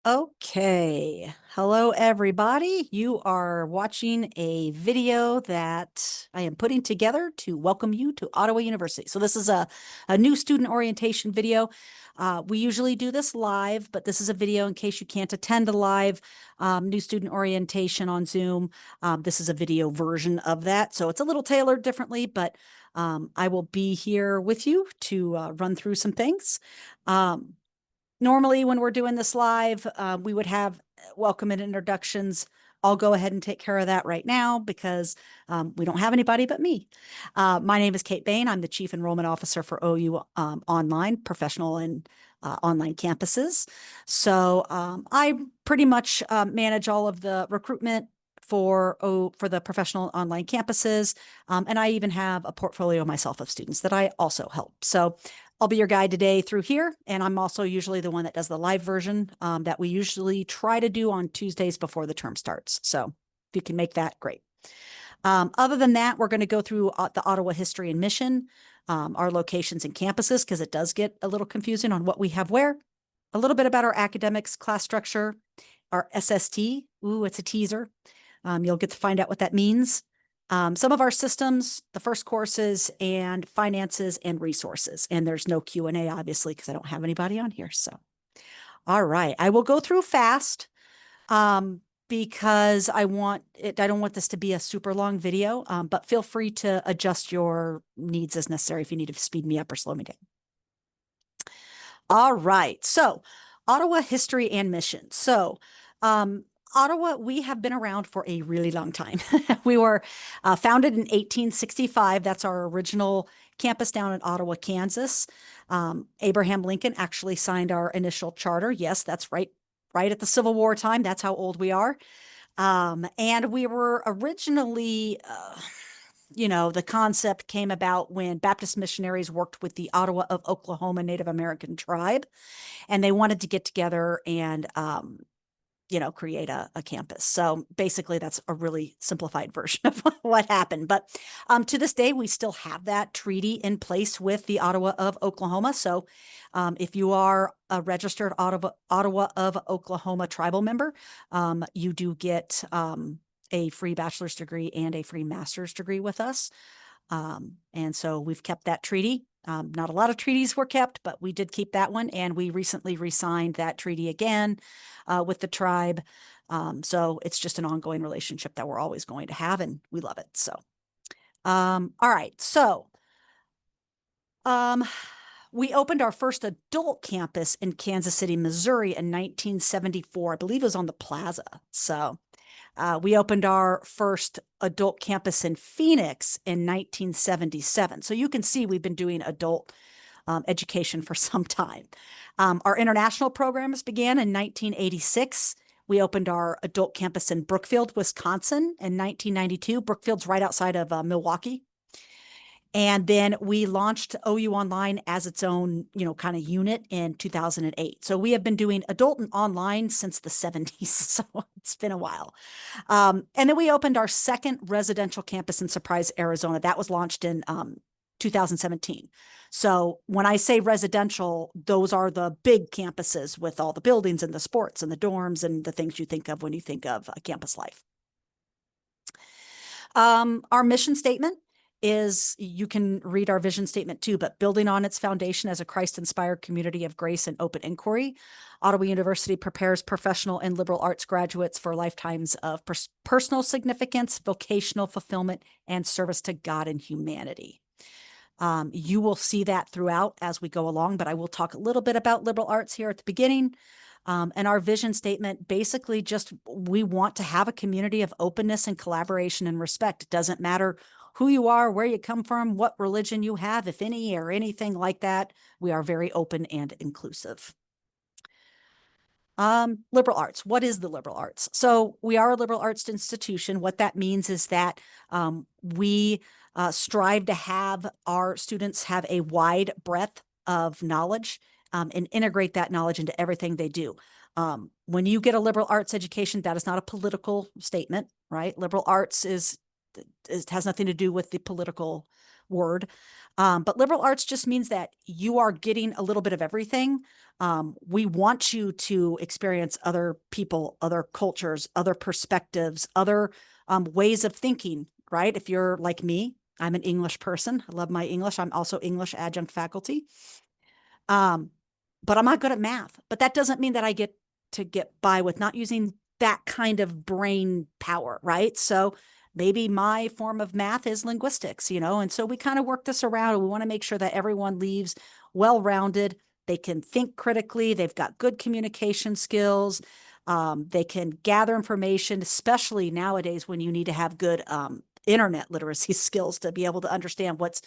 Okay. Hello, everybody. You are watching a video that I am putting together to welcome you to Ottawa University. So this is a new student orientation video. We usually do this live, but this is a video in case you can't attend a live new student orientation on Zoom. This is a video version of that. So it's a little tailored differently, but I will be here with you to run through some things. Normally, when we're doing this live, we would have welcome and introductions. I'll go ahead and take care of that right now because we don't have anybody but me. My name is Kate Bain. I'm the Chief Enrollment Officer for OU Online, professional and online campuses. So I pretty much manage all of the recruitment for the professional online campuses. And I even have a portfolio myself of students that I also help. So I'll be your guide today through here, and I'm also usually the one that does the live version that we usually try to do on Tuesdays before the term starts. So if you can make that, great. Other than that, we're going to go through the Ottawa history and mission, our locations and campuses, because it does get a little confusing on what we have where, a little bit about our academics, class structure, our SST. Ooh, it's a teaser. You'll get to find out what that means. Some of our systems, the first courses, and finances and resources. And there's no Q&A, obviously, because I don't have anybody on here. So, all right, I will go through fast because I don't want this to be a super long video, but feel free to adjust your needs as necessary if you need to speed me up or slow me down. All right, so Ottawa history and mission. So, Ottawa, we have been around for a really long time. We were founded in 1865. That's our original campus down in Ottawa, Kansas. Abraham Lincoln actually signed our initial charter. Yes, that's right at the Civil War time. That's how old we are. And we were originally, the concept came about when Baptist missionaries worked with the Ottawa of Oklahoma Native American tribe, and they wanted to get together and create a campus. So basically, that's a really simplified version of what happened. But to this day, we still have that treaty in place with the Ottawa of Oklahoma. So if you are a registered Ottawa of Oklahoma tribal member, you do get a free bachelor's degree and a free master's degree with us. And so we've kept that treaty. Not a lot of treaties were kept, but we did keep that one. And we recently re-signed that treaty again with the tribe. So it's just an ongoing relationship that we're always going to have, and we love it. So, all right. So we opened our first adult campus in Kansas City, Missouri in 1974. I believe it was on the Plaza. So we opened our first adult campus in Phoenix in 1977. So you can see we've been doing adult education for some time. Our international programs began in 1986. We opened our adult campus in Brookfield, Wisconsin in 1992. Brookfield's right outside of Milwaukee. And then we launched OU Online as its own, kind of unit in 2008. So we have been doing adult and online since the 70s. So it's been a while. And then we opened our second residential campus in Surprise, Arizona. That was launched in 2017. So when I say residential, those are the big campuses with all the buildings and the sports and the dorms and the things you think of when you think of campus life. Our mission statement is, you can read our vision statement too, but building on its foundation as a Christ-inspired community of grace and open inquiry, Ottawa University prepares professional and liberal arts graduates for lifetimes of personal significance, vocational fulfillment, and service to God and humanity. You will see that throughout as we go along, but I will talk a little bit about liberal arts here at the beginning. And our vision statement, basically just, we want to have a community of openness and collaboration and respect. It doesn't matter who you are, where you come from, what religion you have, if any, or anything like that. We are very open and inclusive. Liberal arts. What is the liberal arts? So we are a liberal arts institution. What that means is that we strive to have our students have a wide breadth of knowledge and integrate that knowledge into everything they do. When you get a liberal arts education, that is not a political statement, right? Liberal arts is It has nothing to do with the political word. But liberal arts just means that you are getting a little bit of everything. We want you to experience other people, other cultures, other perspectives, other ways of thinking, right? If you're like me, I'm an English person. I love my English. I'm also English adjunct faculty. Um, but I'm not good at math. But that doesn't mean that I get to get by with not using that kind of brain power, right? So maybe my form of math is linguistics, and so we kind of work this around, and we want to make sure that everyone leaves well-rounded. They can think critically. They've got good communication skills. They can gather information, especially nowadays when you need to have good internet literacy skills to be able to understand what's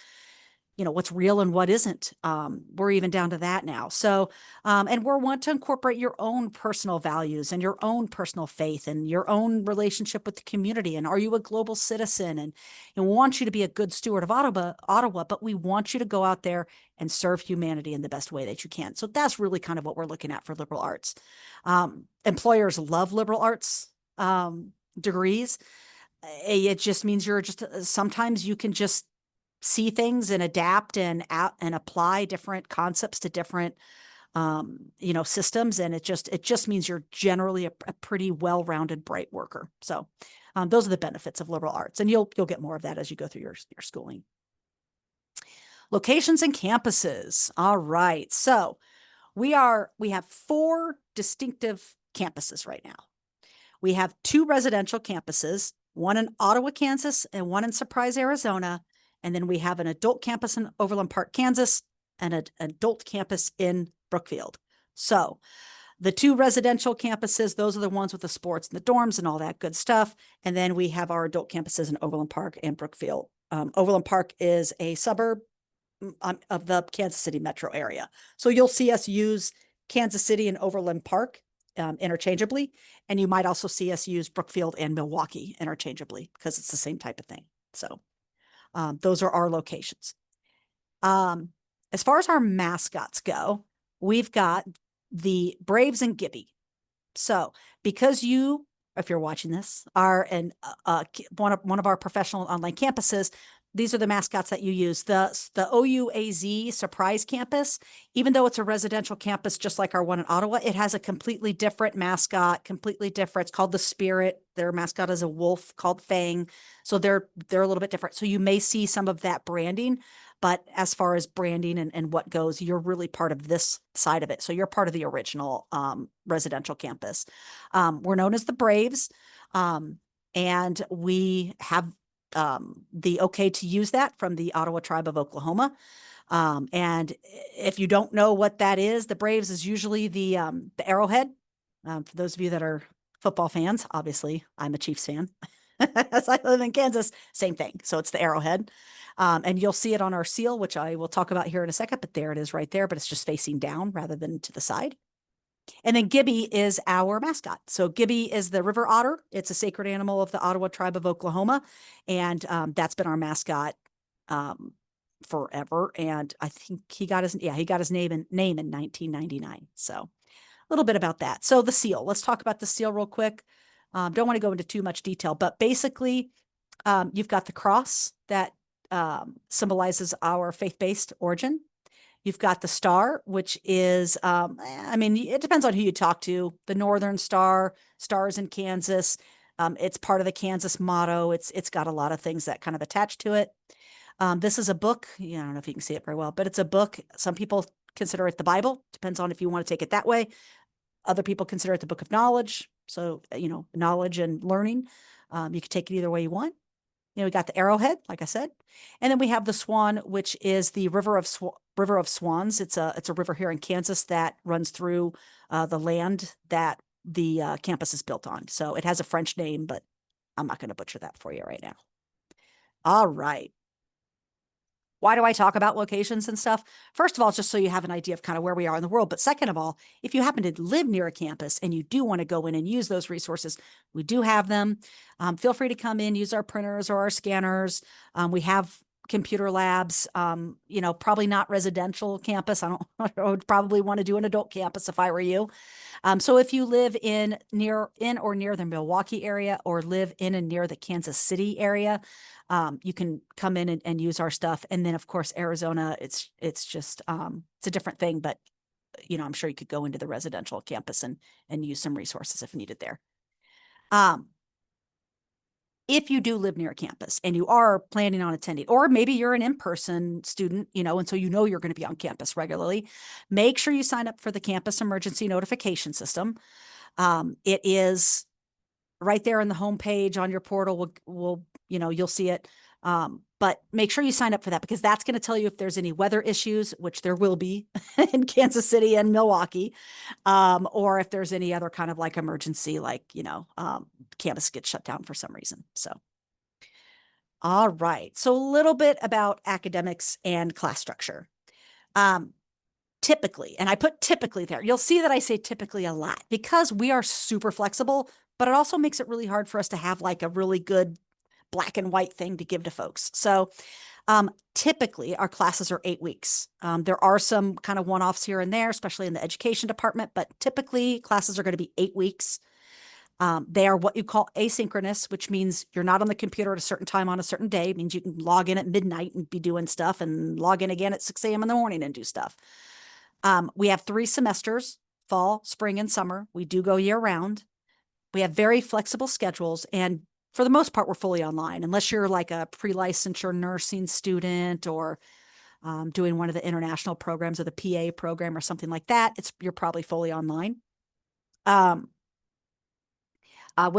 real and what isn't. We're even down to that now. So, and we're want to incorporate your own personal values and your own personal faith and your own relationship with the community. And are you a global citizen? And we want you to be a good steward of Ottawa, but we want you to go out there and serve humanity in the best way that you can. So that's really kind of what we're looking at for liberal arts. Employers love liberal arts degrees. It just means sometimes you can just see things and adapt and apply different concepts to different systems, and it just means you're generally a pretty well-rounded, bright worker. So those are the benefits of liberal arts, and you'll get more of that as you go through your schooling. Locations and campuses. All right, so we have 4 distinctive campuses right now. We have 2 residential campuses, one in Ottawa, Kansas, and one in Surprise, Arizona. And then we have an adult campus in Overland Park, Kansas, and an adult campus in Brookfield. So the 2 residential campuses, those are the ones with the sports and the dorms and all that good stuff. And then we have our adult campuses in Overland Park and Brookfield. Overland Park is a suburb of the Kansas City metro area. So you'll see us use Kansas City and Overland Park interchangeably. And you might also see us use Brookfield and Milwaukee interchangeably because it's the same type of thing. So those are our locations. As far as our mascots go, we've got the Braves and Gibby. So because you, if you're watching this, are one of our professional online campuses, these are the mascots that you use. The OUAZ Surprise Campus, even though it's a residential campus, just like our one in Ottawa, it has a completely different mascot, completely different. It's called the Spirit. Their mascot is a wolf called Fang. So they're a little bit different. So you may see some of that branding, but as far as branding and what goes, you're really part of this side of it. So you're part of the original residential campus. We're known as the Braves, and we have the okay to use that from the Ottawa Tribe of Oklahoma. And if you don't know what that is, the Braves is usually the arrowhead. For those of you that are football fans, obviously I'm a Chiefs fan. As I live in Kansas, same thing. So it's the arrowhead. And you'll see it on our seal, which I will talk about here in a second, but there it is right there, but it's just facing down rather than to the side. And then Gibby is our mascot. So Gibby is the river otter. It's a sacred animal of the Ottawa Tribe of Oklahoma. And that's been our mascot forever. And I think he got his name in 1999. So a little bit about that. So the seal, let's talk about the seal real quick. Don't want to go into too much detail, but basically you've got the cross that symbolizes our faith-based origin. You've got the star, which is, it depends on who you talk to. The Northern Star, stars in Kansas. It's part of the Kansas motto. It's got a lot of things that kind of attach to it. This is a book. I don't know if you can see it very well, but it's a book. Some people consider it the Bible. Depends on if you want to take it that way. Other people consider it the book of knowledge. So, knowledge and learning. You can take it either way you want. We got the arrowhead, like I said, and then we have the swan, which is the River of Swans. It's a river here in Kansas that runs through the land that the campus is built on. So it has a French name, but I'm not going to butcher that for you right now. All right. Why do I talk about locations and stuff? First of all, just so you have an idea of kind of where we are in the world. But second of all, if you happen to live near a campus and you do want to go in and use those resources, we do have them. Feel free to come in, use our printers or our scanners. We have computer labs, probably not residential campus. I would probably want to do an adult campus if I were you. So if you live in or near the Milwaukee area or live in and near the Kansas City area, you can come in and use our stuff. And then of course, Arizona, it's just, it's a different thing, but I'm sure you could go into the residential campus and use some resources if needed there. If you do live near a campus and you are planning on attending, or maybe you're an in-person student, and so you're going to be on campus regularly, make sure you sign up for the campus emergency notification system. It is right there on the homepage on your portal. You'll see it. But make sure you sign up for that, because that's going to tell you if there's any weather issues, which there will be in Kansas City and Milwaukee, or if there's any other kind of like emergency, like, campus gets shut down for some reason. So, all right. So a little bit about academics and class structure. Typically, and I put typically there, you'll see that I say typically a lot because we are super flexible, but it also makes it really hard for us to have like a really good black and white thing to give to folks. So typically our classes are 8 weeks. There are some kind of one-offs here and there, especially in the education department, but typically classes are going to be 8 weeks. They are what you call asynchronous, which means you're not on the computer at a certain time on a certain day. It means you can log in at midnight and be doing stuff and log in again at 6 a.m. in the morning and do stuff. We have 3 semesters, fall, spring, and summer. We do go year round. We have very flexible schedules, and for the most part, we're fully online, unless you're like a pre-licensure nursing student or doing one of the international programs or the PA program or something like that. You're probably fully online. With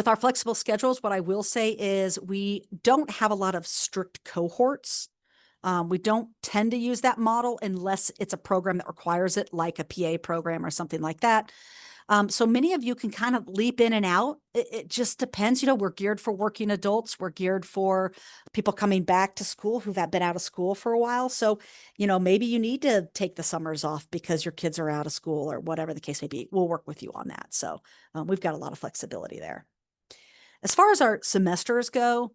our flexible schedules, what I will say is we don't have a lot of strict cohorts. We don't tend to use that model unless it's a program that requires it, like a PA program or something like that. So many of you can kind of leap in and out. It just depends. We're geared for working adults. We're geared for people coming back to school who've been out of school for a while. So, maybe you need to take the summers off because your kids are out of school or whatever the case may be. We'll work with you on that. So we've got a lot of flexibility there. As far as our semesters go,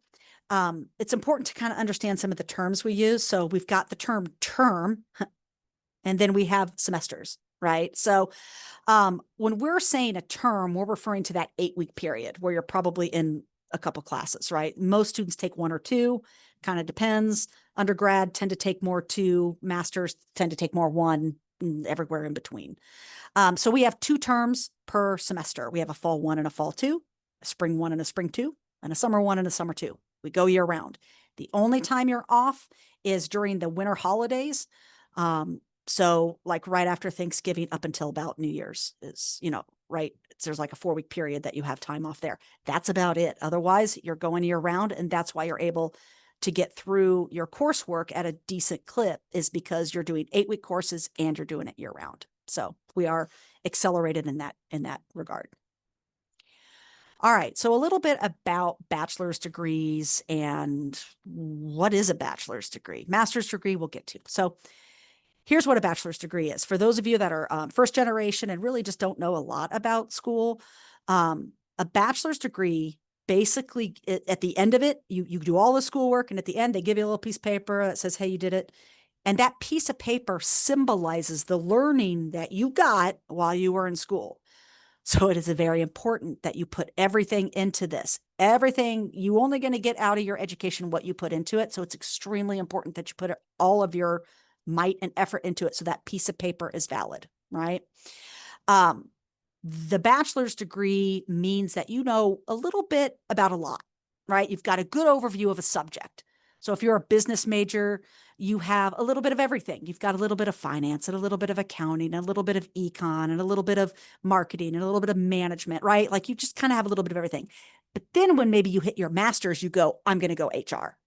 it's important to kind of understand some of the terms we use. So we've got the term term, and then we have semesters, right? So when we're saying a term, we're referring to that 8-week period where you're probably in a couple classes, right? Most students take 1 or 2, kind of depends. Undergrad tend to take more 2, masters tend to take more 1, everywhere in between. So we have 2 terms per semester. We have a fall 1 and a fall 2, a spring 1 and a spring 2, and a summer 1 and a summer 2. We go year round. The only time you're off is during the winter holidays. So like right after Thanksgiving up until about New Year's is, right. There's like a 4-week period that you have time off there. That's about it. Otherwise, you're going year round. And that's why you're able to get through your coursework at a decent clip, is because you're doing 8-week courses and you're doing it year round. So we are accelerated in that regard. All right, so a little bit about bachelor's degrees and what is a bachelor's degree. Master's degree we'll get to. So here's what a bachelor's degree is. For those of you that are first generation and really just don't know a lot about school, a bachelor's degree, basically at the end of it, you do all the schoolwork, and at the end they give you a little piece of paper that says, hey, you did it. And that piece of paper symbolizes the learning that you got while you were in school. So it is very important that you put everything into this. Everything, you only going to get out of your education what you put into it. So it's extremely important that you put all of your might and effort into it so that piece of paper is valid, right? The bachelor's degree means that you know a little bit about a lot, right? You've got a good overview of a subject. So if you're a business major, you have a little bit of everything. You've got a little bit of finance and a little bit of accounting, and a little bit of econ and a little bit of marketing and a little bit of management, right? Like you just kind of have a little bit of everything. But then when maybe you hit your master's, you go, I'm going to go HR.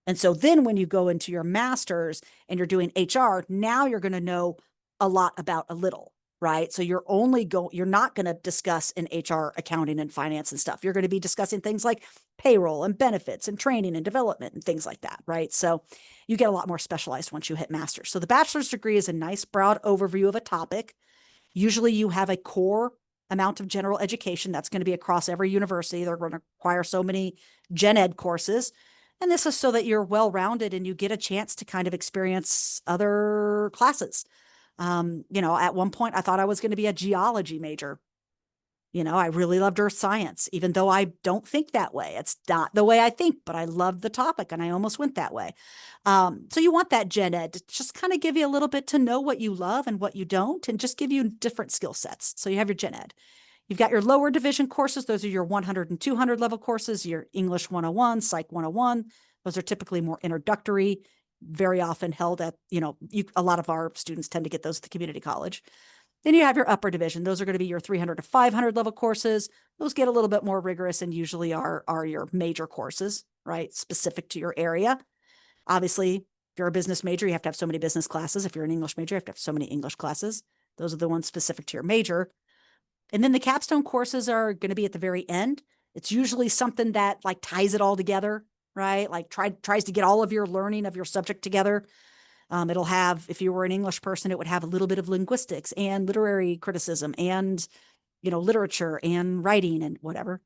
And so then when you go into your master's and you're doing HR, now you're going to know a lot about a little, right? So you're not going to discuss in HR, accounting, and finance and stuff. You're going to be discussing things like payroll and benefits and training and development and things like that, right? So you get a lot more specialized once you hit master's. So the bachelor's degree is a nice broad overview of a topic. Usually you have a core amount of general education that's going to be across every university. They're going to require so many gen ed courses. And this is so that you're well-rounded and you get a chance to kind of experience other classes. At one point I thought I was going to be a geology major. I really loved earth science, even though I don't think that way. It's not the way I think, but I love the topic and I almost went that way. So you want that gen ed to just kind of give you a little bit to know what you love and what you don't, and just give you different skill sets. So you have your gen ed. You've got your lower division courses. Those are your 100 and 200 level courses, your English 101, Psych 101. Those are typically more introductory, very often held at, a lot of our students tend to get those at the community college. Then you have your upper division. Those are going to be your 300 to 500 level courses. Those get a little bit more rigorous and usually are your major courses, right? Specific to your area. Obviously, if you're a business major, you have to have so many business classes. If you're an English major, you have to have so many English classes. Those are the ones specific to your major. And then the capstone courses are going to be at the very end. It's usually something that like ties it all together, right? Like tries to get all of your learning of your subject together. It'll have, if you were an English person, it would have a little bit of linguistics and literary criticism and, literature and writing and whatever.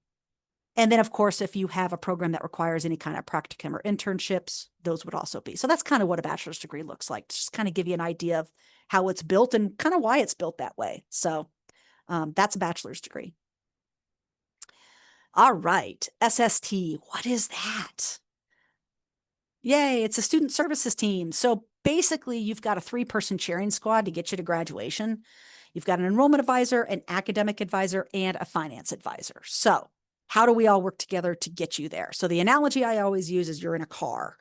And then, of course, if you have a program that requires any kind of practicum or internships, those would also be. So that's kind of what a bachelor's degree looks like, just kind of give you an idea of how it's built and kind of why it's built that way. So that's a bachelor's degree. All right, SST, what is that? Yay, it's a student services team. So basically, you've got a 3-person cheering squad to get you to graduation. You've got an enrollment advisor, an academic advisor, and a finance advisor. So how do we all work together to get you there? So the analogy I always use is you're in a car,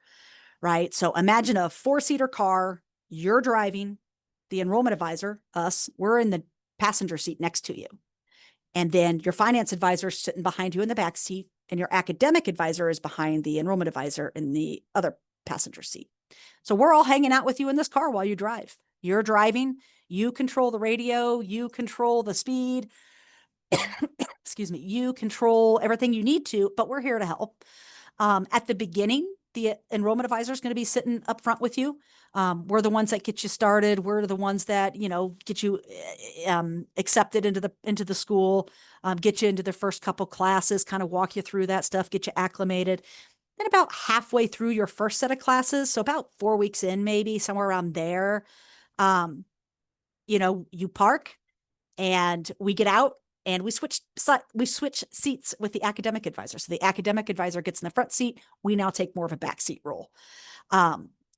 right? So imagine a 4-seater car, you're driving, the enrollment advisor, us, we're in the passenger seat next to you. And then your finance advisor is sitting behind you in the back seat, and your academic advisor is behind the enrollment advisor in the other passenger seat. So we're all hanging out with you in this car while you drive. You're driving, you control the radio, you control the speed, excuse me, you control everything you need to, but we're here to help. At the beginning, the enrollment advisor is going to be sitting up front with you. We're the ones that get you started. We're the ones that, get you accepted into the school, get you into the first couple classes, kind of walk you through that stuff, get you acclimated. Then about halfway through your first set of classes, so about 4 weeks in, maybe somewhere around there, you park and we get out and we switch seats with the academic advisor. So the academic advisor gets in the front seat. We now take more of a backseat role.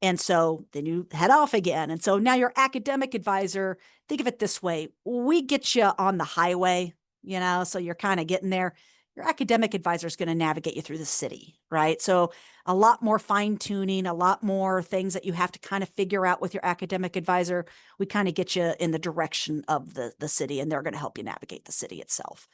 And so then you head off again. And so now your academic advisor, think of it this way. We get you on the highway, so you're kind of getting there. Your academic advisor is going to navigate you through the city, right? So a lot more fine tuning, a lot more things that you have to kind of figure out with your academic advisor. We kind of get you in the direction of the city, and they're going to help you navigate the city itself.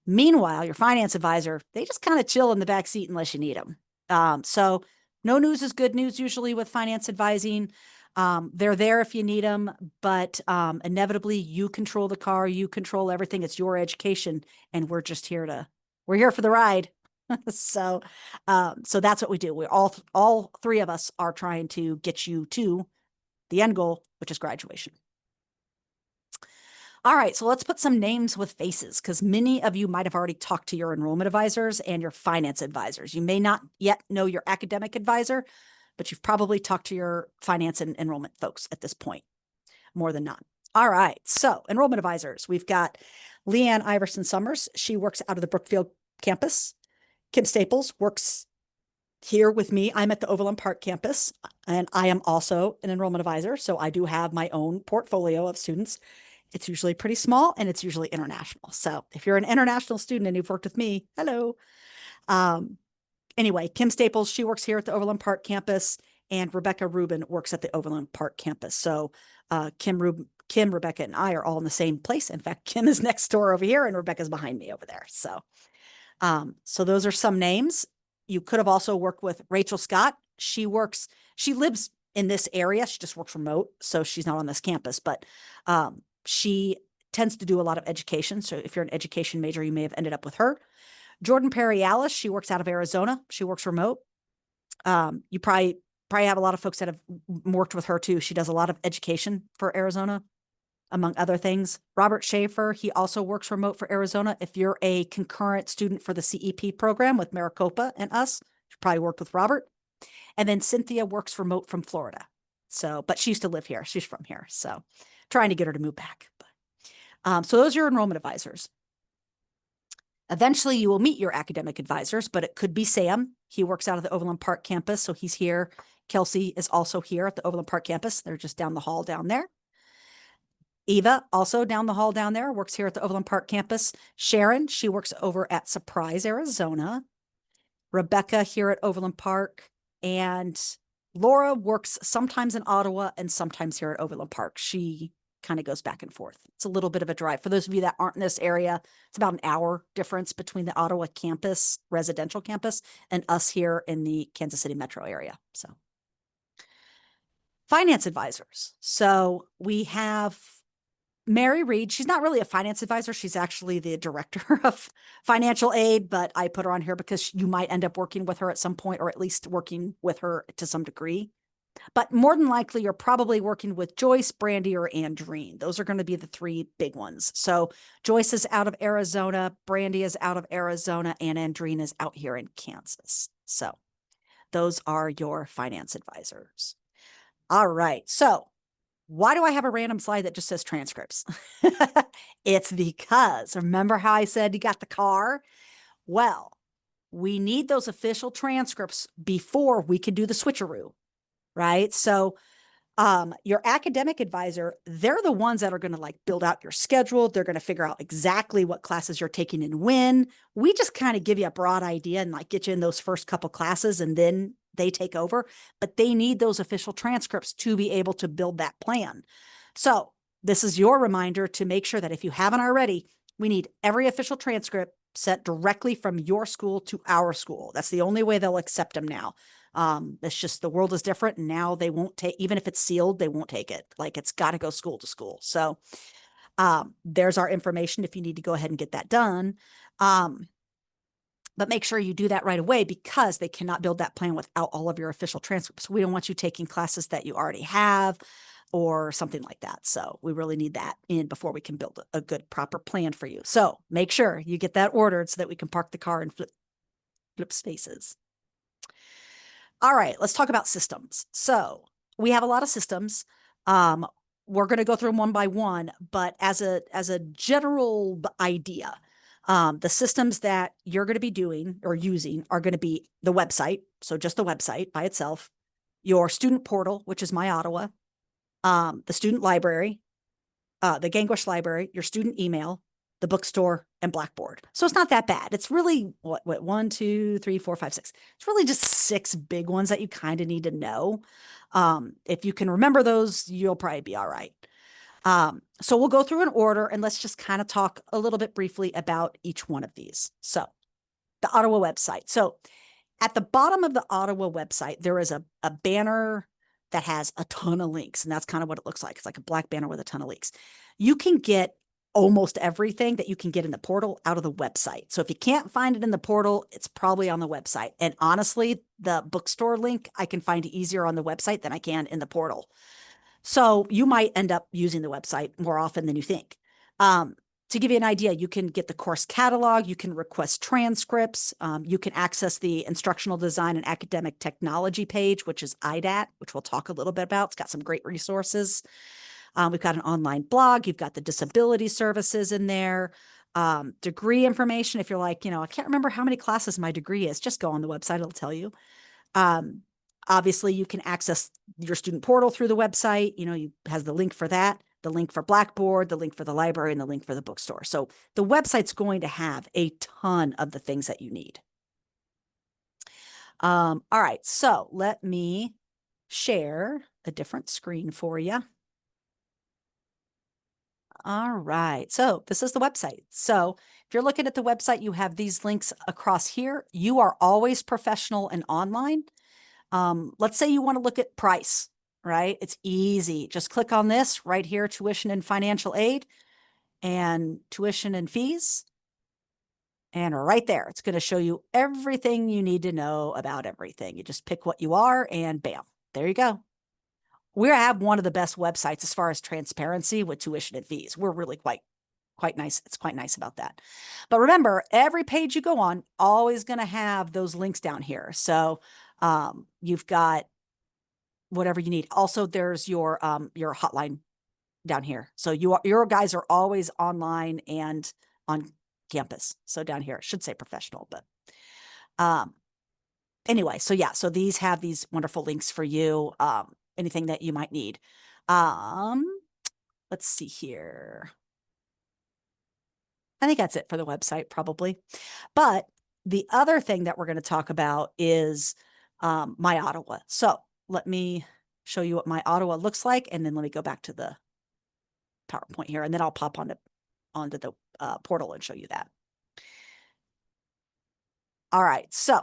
Meanwhile, your finance advisor, they just kind of chill in the back seat unless you need them. So no news is good news usually with finance advising. They're there if you need them, but inevitably you control the car, you control everything. It's your education, and we're here for the ride. So that's what we do. We're all 3 of us are trying to get you to the end goal, which is graduation. All right, so let's put some names with faces, because many of you might have already talked to your enrollment advisors and your finance advisors. You may not yet know your academic advisor, but you've probably talked to your finance and enrollment folks at this point, more than not. All right, so enrollment advisors. We've got Leanne Iverson Summers. She works out of the Brookfield campus. Kim Staples works here with me. I'm at the Overland Park campus, and I am also an enrollment advisor, so I do have my own portfolio of students. It's usually pretty small, and it's usually international. So if you're an international student and you've worked with me, hello. Anyway, Kim Staples, she works here at the Overland Park campus, and Rebecca Rubin works at the Overland Park campus. So Kim, Rebecca, and I are all in the same place. In fact, Kim is next door over here, and Rebecca's behind me over there. So those are some names. You could have also worked with Rachel Scott. She lives in this area. She just works remote, so she's not on this campus, but she tends to do a lot of education. So if you're an education major, you may have ended up with her. Jordan Perry Alice, she works out of Arizona. She works remote. You probably have a lot of folks that have worked with her too. She does a lot of education for Arizona, among other things. Robert Schaefer, he also works remote for Arizona. If you're a concurrent student for the CEP program with Maricopa and us, you probably worked with Robert. And then Cynthia works remote from Florida. So, but she used to live here. She's from here. So trying to get her to move back. So those are your enrollment advisors. Eventually, you will meet your academic advisors, but it could be Sam. He works out of the Overland Park campus, so he's here. Kelsey is also here at the Overland Park campus. They're just down the hall down there. Eva, also down the hall down there, works here at the Overland Park campus. Sharon, she works over at Surprise, Arizona. Rebecca here at Overland Park. And Laura works sometimes in Ottawa and sometimes here at Overland Park. She kind of goes back and forth. It's a little bit of a drive. For those of you that aren't in this area, it's about an hour difference between the Ottawa campus, residential campus, and us here in the Kansas City metro area. So finance advisors. So we have Mary Reed. She's not really a finance advisor. She's actually the director of financial aid, but I put her on here because you might end up working with her at some point, or at least working with her to some degree. But more than likely, you're probably working with Joyce, Brandy, or Andreen. Those are going to be the three big ones. So Joyce is out of Arizona, Brandy is out of Arizona, and Andreen is out here in Kansas. So those are your finance advisors. All right. So why do I have a random slide that just says transcripts? It's because, remember how I said you got the car? Well, we need those official transcripts before we can do the switcheroo, right? So your academic advisor, they're the ones that are going to like build out your schedule. They're going to figure out exactly what classes you're taking and when. We just kind of give you a broad idea and like get you in those first couple classes, and then they take over. But they need those official transcripts to be able to build that plan. So this is your reminder to make sure that if you haven't already, we need every official transcript sent directly from your school to our school. That's the only way they'll accept them now. It's just the world is different, and now they won't take, even if it's sealed, they won't take it. Like it's got to go school to school. So there's our information if you need to go ahead and get that done. But make sure you do that right away, because they cannot build that plan without all of your official transcripts. We don't want you taking classes that you already have or something like that. So we really need that in before we can build a good, proper plan for you. So make sure you get that ordered so that we can park the car and flip spaces. All right, let's talk about systems. So we have a lot of systems. We're going to go through them one by one, but as a general idea, the systems that you're going to be doing or using are going to be the website. So just the website by itself, your student portal, which is My Ottawa, the student library, the Gangush library, your student email, the bookstore, and Blackboard. So it's not that bad. It's really what 1, 2, 3, 4, 5, 6. It's really just 6 big ones that you kind of need to know. If you can remember those, you'll probably be all right. So we'll go through an order, and let's just kind of talk a little bit briefly about each one of these. So the Ottawa website. So at the bottom of the Ottawa website, there is a banner that has a ton of links, and that's kind of what it looks like. It's like a black banner with a ton of links. You can get almost everything that you can get in the portal out of the website. So if you can't find it in the portal, it's probably on the website. And honestly, the bookstore link, I can find easier on the website than I can in the portal. So you might end up using the website more often than you think. To give you an idea, you can get the course catalog, you can request transcripts, you can access the instructional design and academic technology page, which is IDAT, which we'll talk a little bit about. It's got some great resources. We've got an online blog. You've got the disability services in there. Degree information. If you're like, I can't remember how many classes my degree is, just go on the website. It'll tell you. Obviously, you can access your student portal through the website. You has the link for that, the link for Blackboard, the link for the library, and the link for the bookstore. So the website's going to have a ton of the things that you need. All right, so let me share a different screen for you. All right, so this is the website. So if you're looking at the website, you have these links across here. You are always professional and online. Let's say you want to look at price, right? It's easy. Just click on this right here, tuition and financial aid, and tuition and fees. And right there, it's going to show you everything you need to know about everything. You just pick what you are and bam, there you go. We have one of the best websites as far as transparency with tuition and fees. We're really quite nice. It's quite nice about that. But remember, every page you go on, always going to have those links down here. So You've got whatever you need. Also, there's your hotline down here. So your guys are always online and on campus. So down here, I should say professional, but um, anyway, so yeah, so these have these wonderful links for you. Anything that you might need. Um, let's see here. I think that's it for the website, probably. But the other thing that we're going to talk about is My Ottawa. So let me show you what My Ottawa looks like, and then let me go back to the PowerPoint here, and then I'll pop onto the portal and show you that. All right, so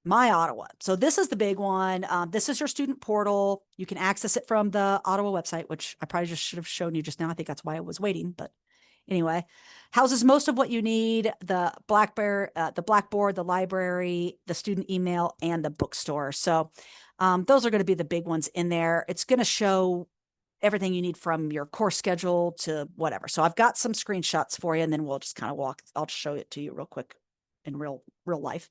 My Ottawa. So this is the big one. This is your student portal. You can access it from the Ottawa website, which I probably just should have shown you just now. I think that's why I was waiting, but anyway, houses most of what you need: the Blackboard, the library, the student email, and the bookstore. So those are going to be the big ones in there. It's going to show everything you need from your course schedule to whatever. So I've got some screenshots for you, and then we'll just kind of I'll just show it to you real quick in real life.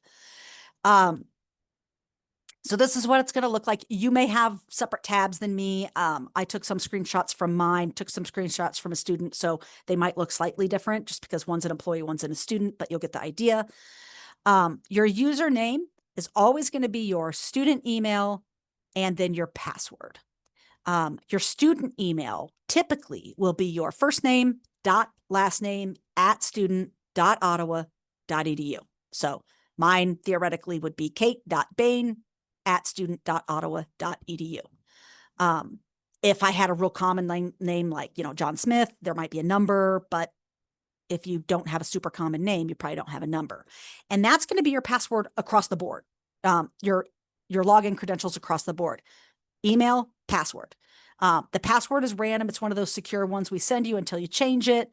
So this is what it's going to look like. You may have separate tabs than me. I took some screenshots from mine, took some screenshots from a student, so they might look slightly different just because one's an employee, one's a student, but you'll get the idea. Your username is always going to be your student email and then your password. Your student email typically will be your first name dot last name at student.ottawa.edu. So mine theoretically would be kate.bain at student.ottawa.edu. If I had a real common name like, John Smith, there might be a number, but if you don't have a super common name, you probably don't have a number. And that's going to be your password across the board. Your login credentials across the board. Email, password. The password is random. It's one of those secure ones we send you until you change it.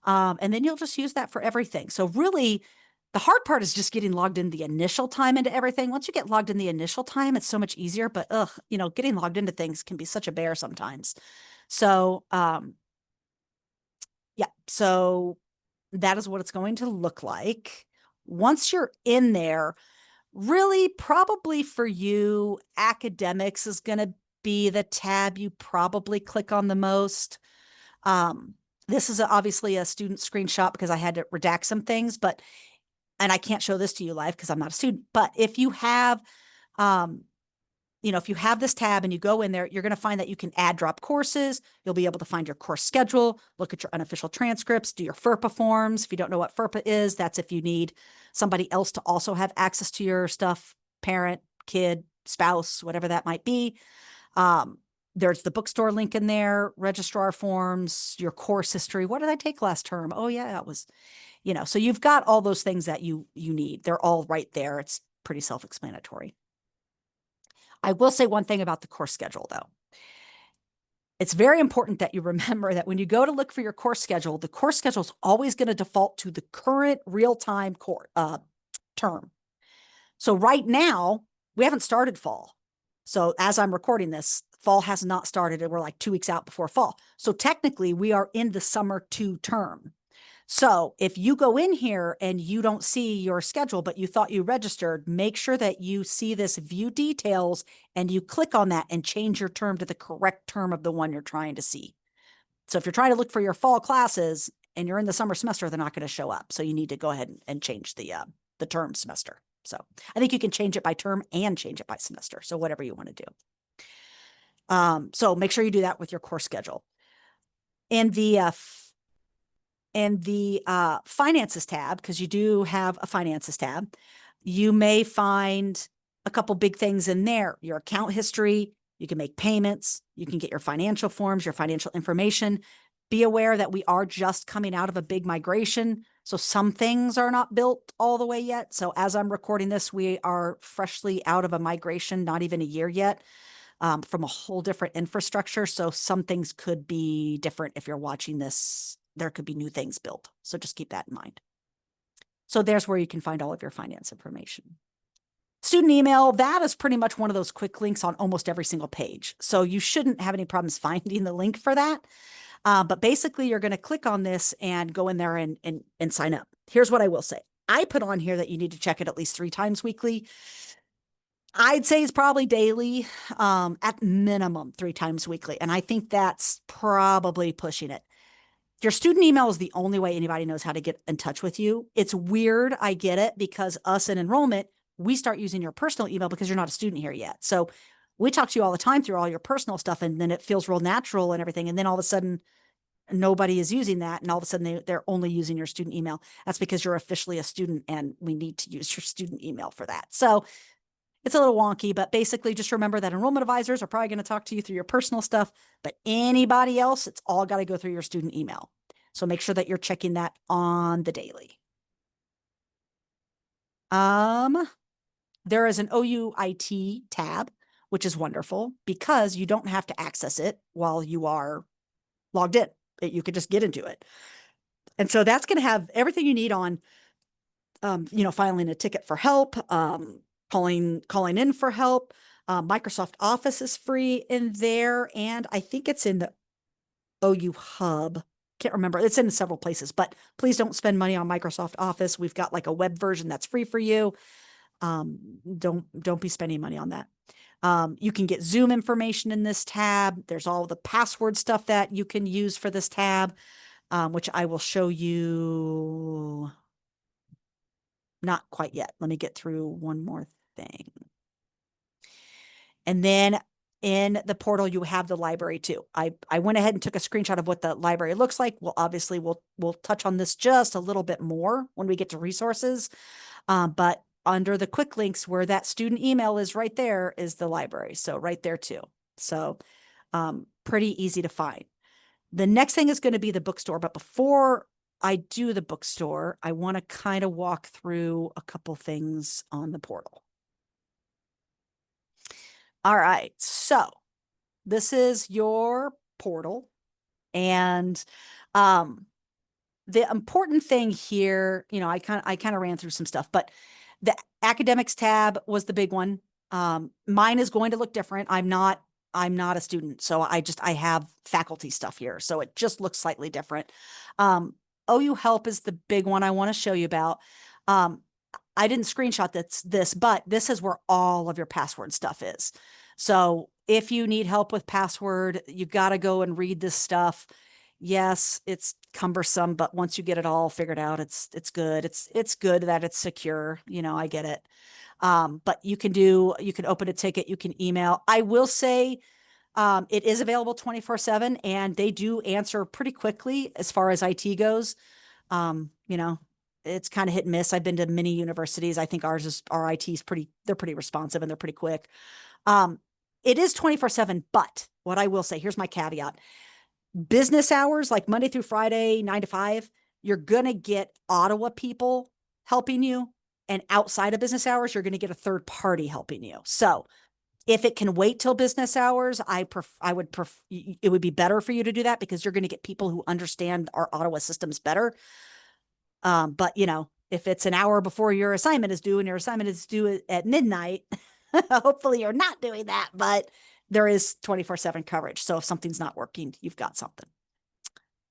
And then you'll just use that for everything. So really, the hard part is just getting logged in the initial time into everything. Once you get logged in the initial time, it's so much easier. But getting logged into things can be such a bear sometimes. So yeah, so that is what it's going to look like. Once you're in there, really probably for you, academics is going to be the tab you probably click on the most. This is obviously a student screenshot because I had to redact some things, and I can't show this to you live because I'm not a student, but if you have, if you have this tab and you go in there, you're going to find that you can add drop courses. You'll be able to find your course schedule, look at your unofficial transcripts, do your FERPA forms. If you don't know what FERPA is, that's if you need somebody else to also have access to your stuff, parent, kid, spouse, whatever that might be. There's the bookstore link in there, registrar forms, your course history. What did I take last term? Oh yeah, it was, so you've got all those things that you need. They're all right there. It's pretty self-explanatory. I will say one thing about the course schedule, though. It's very important that you remember that when you go to look for your course schedule, the course schedule is always going to default to the current real-time term. So right now, we haven't started fall. So as I'm recording this, fall has not started, and we're like 2 weeks out before fall. So technically, we are in the summer 2 term. So if you go in here and you don't see your schedule, but you thought you registered, make sure that you see this view details and you click on that and change your term to the correct term of the one you're trying to see. So if you're trying to look for your fall classes and you're in the summer semester, they're not going to show up. So you need to go ahead and change the term semester. So I think you can change it by term and change it by semester. So whatever you want to do. So make sure you do that with your course schedule. And the finances tab, because you do have a finances tab, you may find a couple big things in there. Your account history, you can make payments, you can get your financial forms, your financial information. Be aware that we are just coming out of a big migration, so some things are not built all the way yet. So as I'm recording this, we are freshly out of a migration, not even a year yet, from a whole different infrastructure. So some things could be different if you're watching this. There could be new things built. So just keep that in mind. So there's where you can find all of your finance information. Student email, that is pretty much one of those quick links on almost every single page. So you shouldn't have any problems finding the link for that. But basically, you're going to click on this and go in there and sign up. Here's what I will say. I put on here that you need to check it at least 3 times weekly. I'd say it's probably daily, at minimum 3 times weekly. And I think that's probably pushing it. Your student email is the only way anybody knows how to get in touch with you. It's weird. I get it because us in enrollment, we start using your personal email because you're not a student here yet. So we talk to you all the time through all your personal stuff, and then it feels real natural and everything. And then all of a sudden, nobody is using that. And all of a sudden, they're only using your student email. That's because you're officially a student and we need to use your student email for that. So it's a little wonky, but basically just remember that enrollment advisors are probably going to talk to you through your personal stuff, but anybody else, it's all got to go through your student email. So make sure that you're checking that on the daily. Um, there is an OUIT tab, which is wonderful because you don't have to access it while you are logged in. You could just get into it. And so that's going to have everything you need on, filing a ticket for help, calling in for help. Microsoft Office is free in there, and I think it's in the OU Hub. Can't remember. It's in several places, but please don't spend money on Microsoft Office. We've got like a web version that's free for you. Don't be spending money on that. You can get Zoom information in this tab. There's all the password stuff that you can use for this tab, which I will show you. Not quite yet. Let me get through one more thing. And then in the portal, you have the library too. I went ahead and took a screenshot of what the library looks like. Well, obviously we'll touch on this just a little bit more when we get to resources. But under the quick links where that student email is right there is the library. So right there too. So pretty easy to find. The next thing is going to be the bookstore. But before I do the bookstore, I want to kind of walk through a couple things on the portal. All right. So this is your portal. And the important thing here, I kind of ran through some stuff, but the academics tab was the big one. Mine is going to look different. I'm not a student, so I have faculty stuff here, so it just looks slightly different. OU Help is the big one I want to show you about. I didn't screenshot this, but this is where all of your password stuff is. So if you need help with password, you got to go and read this stuff. Yes, it's cumbersome, but once you get it all figured out, it's good. It's good that it's secure. I get it. But you can open a ticket, you can email. I will say it is available 24/7 and they do answer pretty quickly as far as IT goes. Um, you know, it's kind of hit and miss. I've been to many universities. I think our IT is they're pretty responsive and they're pretty quick. It is 24/7, but what I will say, here's my caveat. Business hours, like Monday through Friday, 9 to 5, you're going to get Ottawa people helping you. And outside of business hours, you're going to get a third party helping you. So if it can wait till business hours, it would be better for you to do that because you're going to get people who understand our Ottawa systems better. But if it's an hour before your assignment is due and your assignment is due at midnight, hopefully you're not doing that, but there is 24/7 coverage. So if something's not working, you've got something.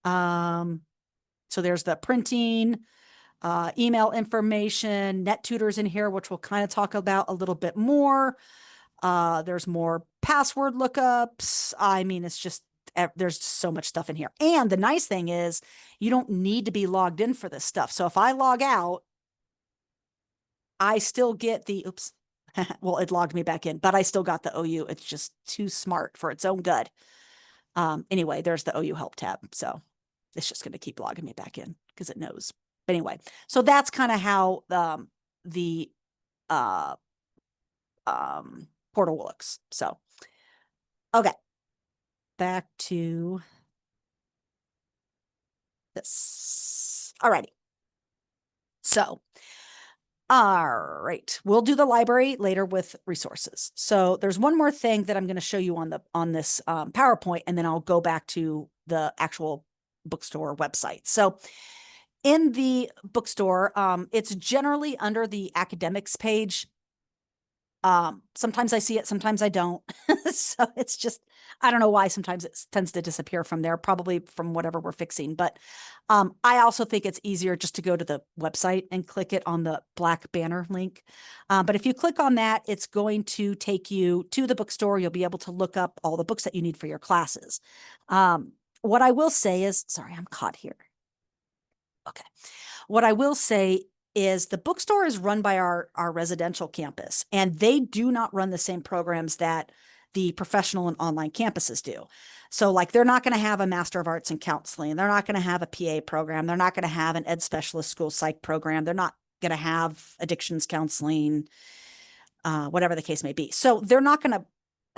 So there's the printing, email information, net tutors in here, which we'll kind of talk about a little bit more. There's more password lookups. I mean, there's just so much stuff in here. And the nice thing is you don't need to be logged in for this stuff. So if I log out, I still get oops, well, it logged me back in, but I still got the OU. It's just too smart for its own good. Anyway, there's the OU help tab. So it's just going to keep logging me back in because it knows. But anyway, so that's kind of how the portal looks. So, okay, back to this. Alrighty. So, all right, we'll do the library later with resources. So there's one more thing that I'm going to show you on this PowerPoint, and then I'll go back to the actual bookstore website. So in the bookstore, it's generally under the academics page. Sometimes I see it, sometimes I don't. So it's just, I don't know why sometimes it tends to disappear from there, probably from whatever we're fixing. But I also think it's easier just to go to the website and click it on the black banner link. But if you click on that, it's going to take you to the bookstore. You'll be able to look up all the books that you need for your classes. What I will say is, sorry, I'm caught here. Okay. What I will say is the bookstore is run by our residential campus, and they do not run the same programs that the professional and online campuses do. So like they're not going to have a Master of Arts in Counseling. They're not going to have a PA program. They're not going to have an Ed Specialist School Psych program. They're not going to have addictions counseling, whatever the case may be. So they're not going to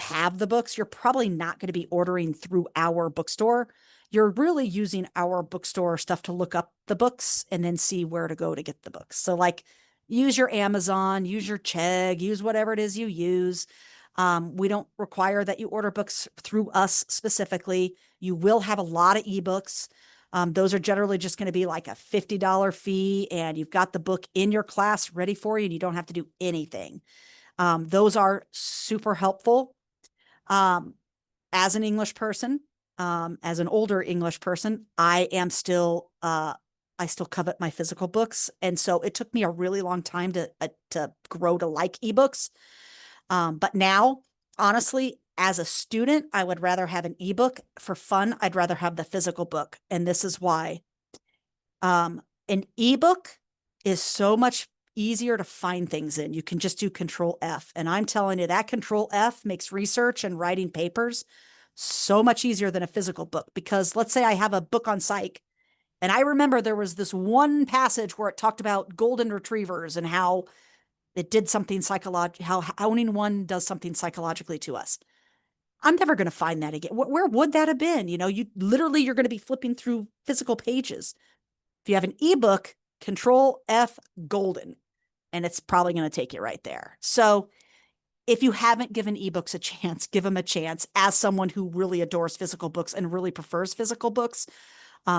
have the books. You're probably not going to be ordering through our bookstore. You're really using our bookstore stuff to look up the books and then see where to go to get the books. So like use your Amazon, use your Chegg, use whatever it is you use. We don't require that you order books through us specifically. You will have a lot of ebooks. Those are generally just going to be like a $50 fee, and you've got the book in your class ready for you, and you don't have to do anything. Those are super helpful. As an English person, as an older English person, I still covet my physical books. And so it took me a really long time to grow to like ebooks. But now, honestly, as a student, I would rather have an ebook. For fun, I'd rather have the physical book. And this is why. An ebook is so much easier to find things in. You can just do Control F. And I'm telling you, that Control F makes research and writing papers so much easier than a physical book. Because let's say I have a book on psych, and I remember there was this one passage where it talked about golden retrievers and how it did something psychological, how owning one does something psychologically to us. I'm never going to find that again. Where would that have been? You know, you're going to be flipping through physical pages. If you have an ebook, Control F golden, and it's probably going to take you right there. So if you haven't given ebooks a chance, give them a chance. As someone who really adores physical books and really prefers physical books,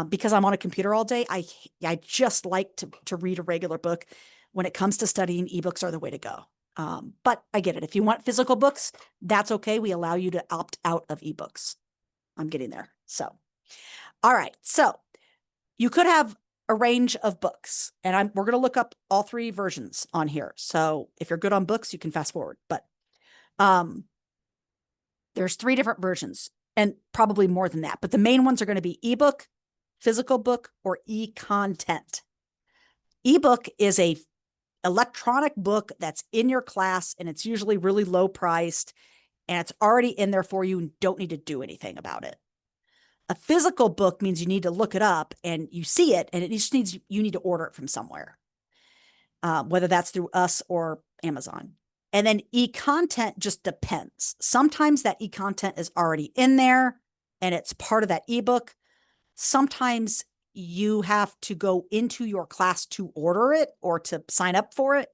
because I'm on a computer all day, I just like to read a regular book. When it comes to studying, ebooks are the way to go. But I get it. If you want physical books, that's okay. We allow you to opt out of ebooks. I'm getting there. So, all right. So you could have a range of books, and we're going to look up all three versions on here. So if you're good on books, you can fast forward. But there's three different versions, and probably more than that. But the main ones are going to be ebook, physical book, or e-content. Ebook is a electronic book that's in your class, and it's usually really low priced, and it's already in there for you and don't need to do anything about it. A physical book means you need to look it up and you see it, and it just needs you need to order it from somewhere, whether that's through us or Amazon. And then e-content just depends. Sometimes that e-content is already in there and it's part of that ebook. Sometimes you have to go into your class to order it or to sign up for it.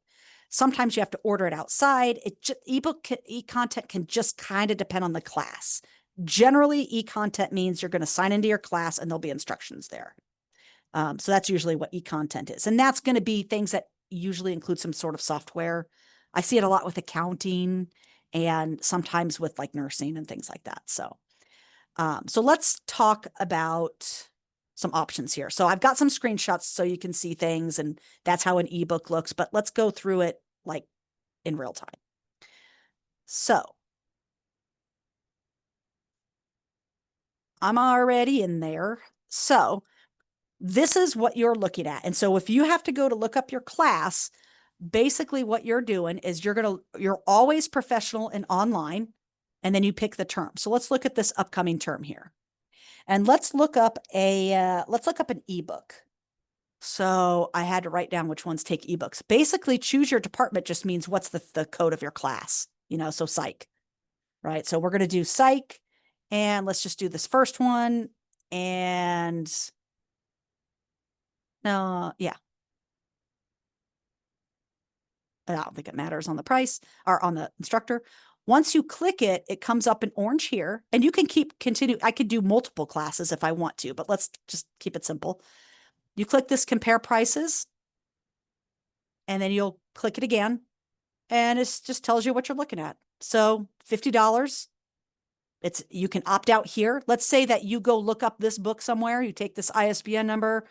Sometimes you have to order it outside. E-content can just kind of depend on the class. Generally, e-content means you're going to sign into your class and there'll be instructions there. So that's usually what e-content is. And that's going to be things that usually include some sort of software. I see it a lot with accounting and sometimes with like nursing and things like that. So let's talk about some options here. So I've got some screenshots so you can see things, and that's how an ebook looks, but let's go through it like in real time. So I'm already in there. So this is what you're looking at. And so if you have to go to look up your class, basically what you're doing is you're always professional and online, and then you pick the term. So let's look at this upcoming term here. And let's look up an ebook. So I had to write down which ones take ebooks. Basically, choose your department just means what's the code of your class, so psych, right? So we're going to do psych, and let's just do this first one. And yeah. I don't think it matters on the price or on the instructor. Once you click it, it comes up in orange here, and you can continue. I could do multiple classes if I want to, but let's just keep it simple. You click this compare prices, and then you'll click it again, and it just tells you what you're looking at. So $50. You can opt out here. Let's say that you go look up this book somewhere. You take this ISBN number,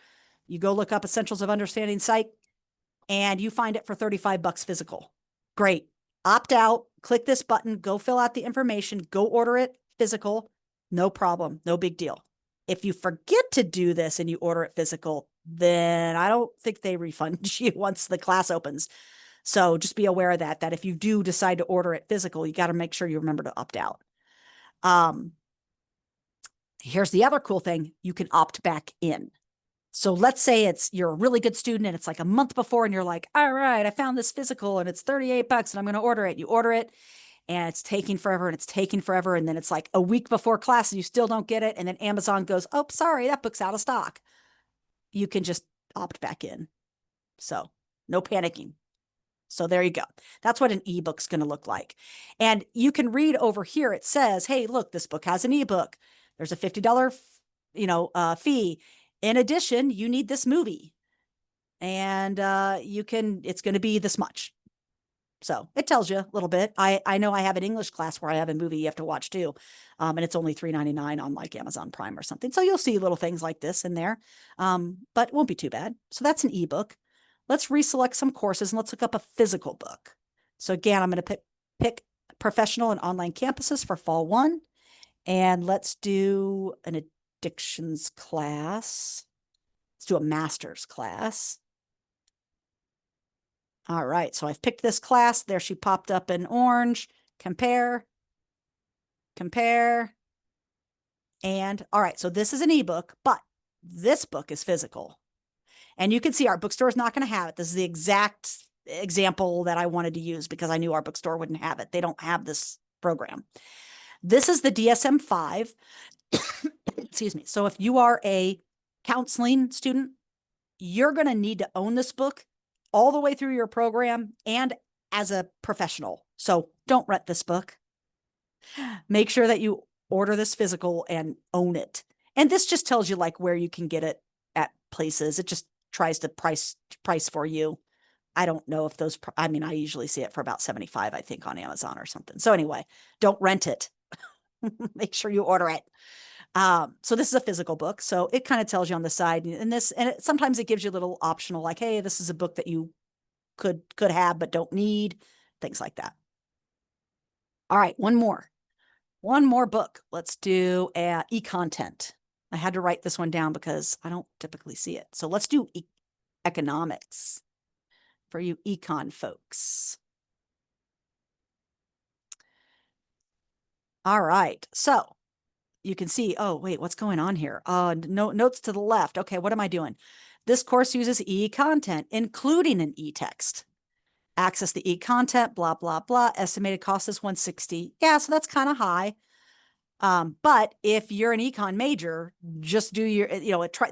you go look up Essentials of Understanding Psych, and you find it for 35 bucks physical. Great. Opt out, click this button, go fill out the information, go order it physical. No problem. No big deal. If you forget to do this and you order it physical, then I don't think they refund you once the class opens. So just be aware of that if you do decide to order it physical, you got to make sure you remember to opt out. Here's the other cool thing. You can opt back in. So let's say you're a really good student and it's like a month before and you're like, all right, I found this physical and it's 38 bucks and I'm going to order it. You order it and it's taking forever and it's taking forever. And then it's like a week before class and you still don't get it. And then Amazon goes, oh, sorry, that book's out of stock. You can just opt back in. So no panicking. So there you go. That's what an ebook's going to look like. And you can read over here. It says, hey, look, this book has an ebook. There's a $50, fee. In addition, you need this movie and it's going to be this much. So it tells you a little bit. I know I have an English class where I have a movie you have to watch too. And it's only $3.99 on like Amazon Prime or something. So you'll see little things like this in there, but it won't be too bad. So that's an ebook. Let's reselect some courses and let's look up a physical book. So again, I'm going to pick professional and online campuses for fall 1. And let's do an addictions class. Let's do a master's class. All right, so I've picked this class. There she popped up in orange. Compare. And all right, so this is an ebook, but this book is physical. And you can see our bookstore is not going to have it. This is the exact example that I wanted to use because I knew our bookstore wouldn't have it. They don't have this program. This is the DSM-5. Excuse me. So if you are a counseling student, you're going to need to own this book all the way through your program and as a professional. So don't rent this book. Make sure that you order this physical and own it. And this just tells you like where you can get it at places. It just tries to price for you. I don't know if those, I usually see it for about 75, I think, on Amazon or something. So anyway, don't rent it. Make sure you order it. So this is a physical book. So it kind of tells you on the side sometimes it gives you a little optional, like, hey, this is a book that you could have, but don't need, things like that. All right. One more book. Let's do e-content. I had to write this one down because I don't typically see it. So let's do economics for you econ folks. All right. So you can see, oh, wait, what's going on here? Notes to the left. Okay, what am I doing? This course uses e-content, including an e-text. Access the e-content, blah, blah, blah. Estimated cost is $160. Yeah, so that's kind of high. But if you're an econ major, just do your,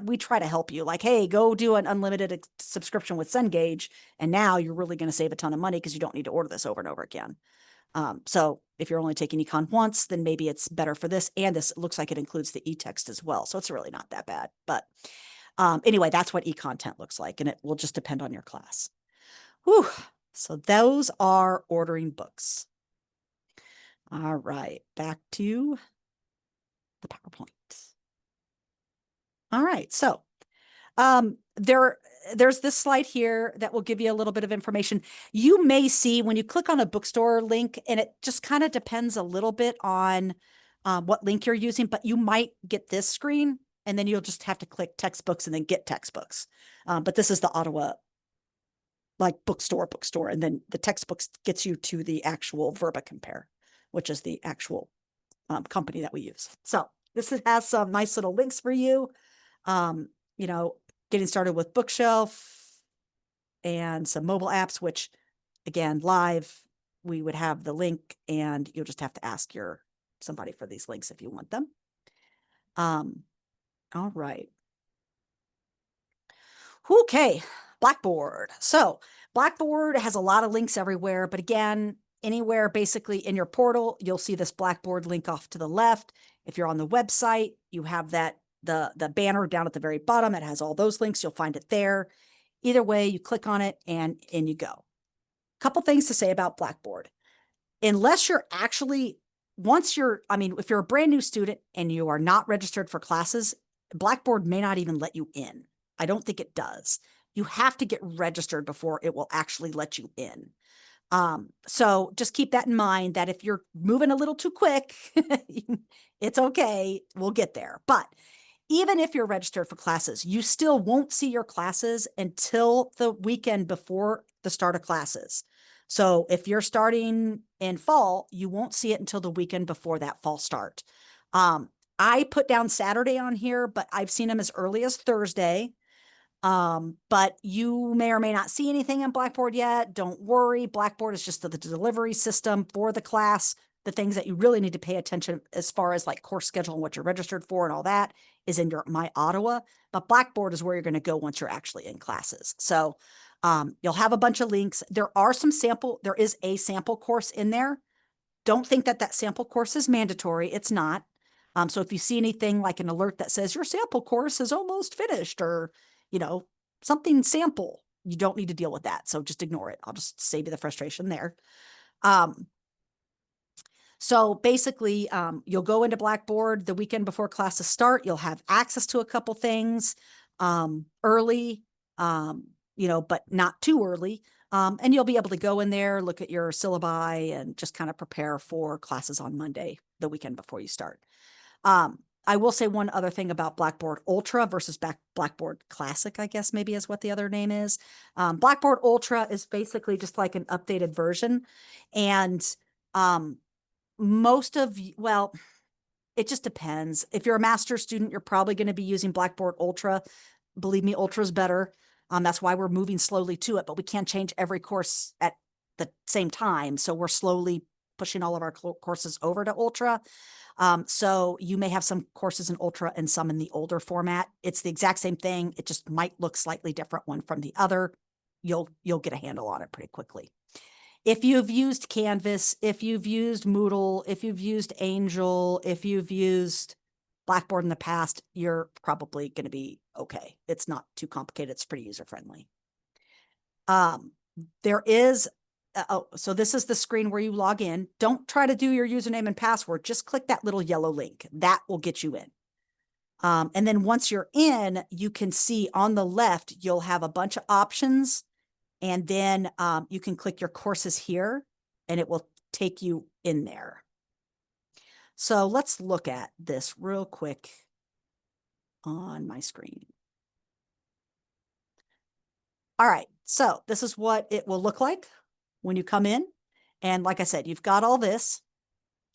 we try to help you. Like, hey, go do an unlimited subscription with Cengage, and now you're really going to save a ton of money because you don't need to order this over and over again. So if you're only taking econ once, then maybe it's better for this. And this looks like it includes the e-text as well. So it's really not that bad. But anyway, that's what e-content looks like. And it will just depend on your class. Whew. So those are ordering books. All right, back to the PowerPoint. All right, so there's this slide here that will give you a little bit of information. You may see when you click on a bookstore link, and it just kind of depends a little bit on what link you're using, but you might get this screen, and then you'll just have to click textbooks and then get textbooks. But this is the Ottawa like bookstore, and then the textbooks gets you to the actual Verba Compare, which is the actual company that we use. So this has some nice little links for you. Getting started with Bookshelf and some mobile apps, which again, live, we would have the link and you'll just have to ask somebody for these links if you want them. All right. Okay, Blackboard. So Blackboard has a lot of links everywhere, but again, anywhere basically in your portal, you'll see this Blackboard link off to the left. If you're on the website, you have that the banner down at the very bottom. It has all those links. You'll find it there. Either way, you click on it and in you go. couple things to say about Blackboard. Unless you're actually, if you're a brand new student and you are not registered for classes, Blackboard may not even let you in. I don't think it does. You have to get registered before it will actually let you in. So just keep that in mind that if you're moving a little too quick, it's okay. We'll get there. But even if you're registered for classes, you still won't see your classes until the weekend before the start of classes. So if you're starting in fall, you won't see it until the weekend before that fall start. I put down Saturday on here, but I've seen them as early as Thursday. But you may or may not see anything on Blackboard yet. Don't worry. Blackboard is just the delivery system for the class. The things that you really need to pay attention as far as like course schedule and what you're registered for and all that is in your My Ottawa. But Blackboard is where you're going to go once you're actually in classes. So you'll have a bunch of links. There is a sample course in there. Don't think that sample course is mandatory. It's not. So if you see anything like an alert that says your sample course is almost finished or, something sample, you don't need to deal with that. So just ignore it. I'll just save you the frustration there. So basically, you'll go into Blackboard the weekend before classes start. You'll have access to a couple things early, but not too early. And you'll be able to go in there, look at your syllabi, and just kind of prepare for classes on Monday, the weekend before you start. I will say one other thing about Blackboard Ultra versus Blackboard Classic, I guess maybe is what the other name is. Blackboard Ultra is basically just like an updated version. And it just depends. If you're a master's student, you're probably going to be using Blackboard Ultra. Believe me, Ultra is better. That's why we're moving slowly to it, but we can't change every course at the same time. So we're slowly pushing all of our courses over to Ultra. So you may have some courses in Ultra and some in the older format. It's the exact same thing. It just might look slightly different one from the other. You'll get a handle on it pretty quickly. If you've used Canvas, if you've used Moodle, if you've used Angel, if you've used Blackboard in the past, you're probably going to be okay. It's not too complicated. It's pretty user-friendly. There is so this is the screen where you log in. Don't try to do your username and password. Just click that little yellow link. That will get you in. And then once you're in, you can see on the left, you'll have a bunch of options. And then you can click your courses here, and it will take you in there. So let's look at this real quick on my screen. All right, so this is what it will look like when you come in. And like I said, you've got all this.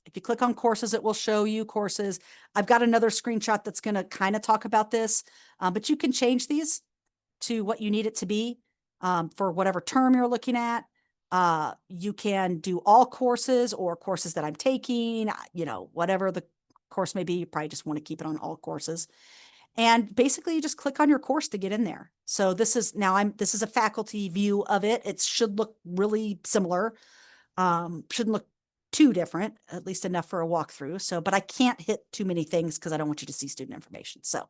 If you click on courses, it will show you courses. I've got another screenshot that's going to kind of talk about this, but you can change these to what you need it to be for whatever term you're looking at. You can do all courses or courses that I'm taking, whatever the course may be. You probably just want to keep it on all courses. And basically you just click on your course to get in there. So this is a faculty view of it. It should look really similar. Shouldn't look too different, at least enough for a walkthrough. So, but I can't hit too many things because I don't want you to see student information. So,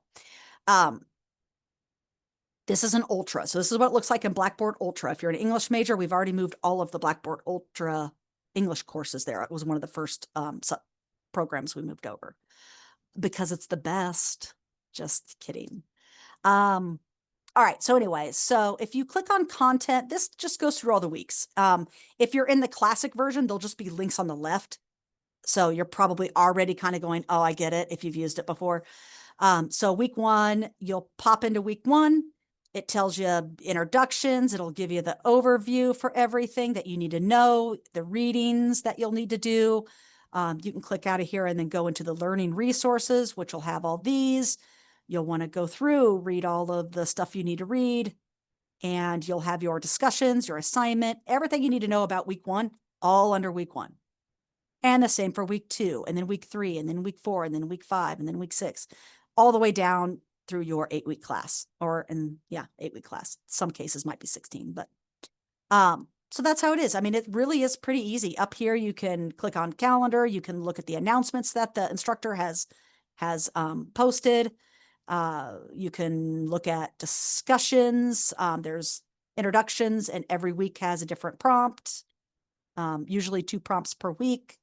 this is an Ultra. So this is what it looks like in Blackboard Ultra. If you're an English major, we've already moved all of the Blackboard Ultra English courses there. It was one of the first programs we moved over because it's the best. Just kidding. All right. So anyways, so if you click on content, this just goes through all the weeks. If you're in the classic version, there'll just be links on the left. So you're probably already kind of going, oh, I get it if you've used it before. So week 1, you'll pop into week 1. It tells you introductions. It'll give you the overview for everything that you need to know, the readings that you'll need to do. You can click out of here and then go into the learning resources, which will have all these. You'll want to go through, read all of the stuff you need to read, and you'll have your discussions, your assignment, everything you need to know about week 1, all under week 1. And the same for week 2, and then week 3, and then week 4, and then week 5, and then week 6, all the way down through your 8-week class, 8-week class. Some cases might be 16, but so that's how it is. I mean, it really is pretty easy. Up here, you can click on calendar. You can look at the announcements that the instructor has posted. You can look at discussions. There's introductions, and every week has a different prompt, usually 2 prompts per week,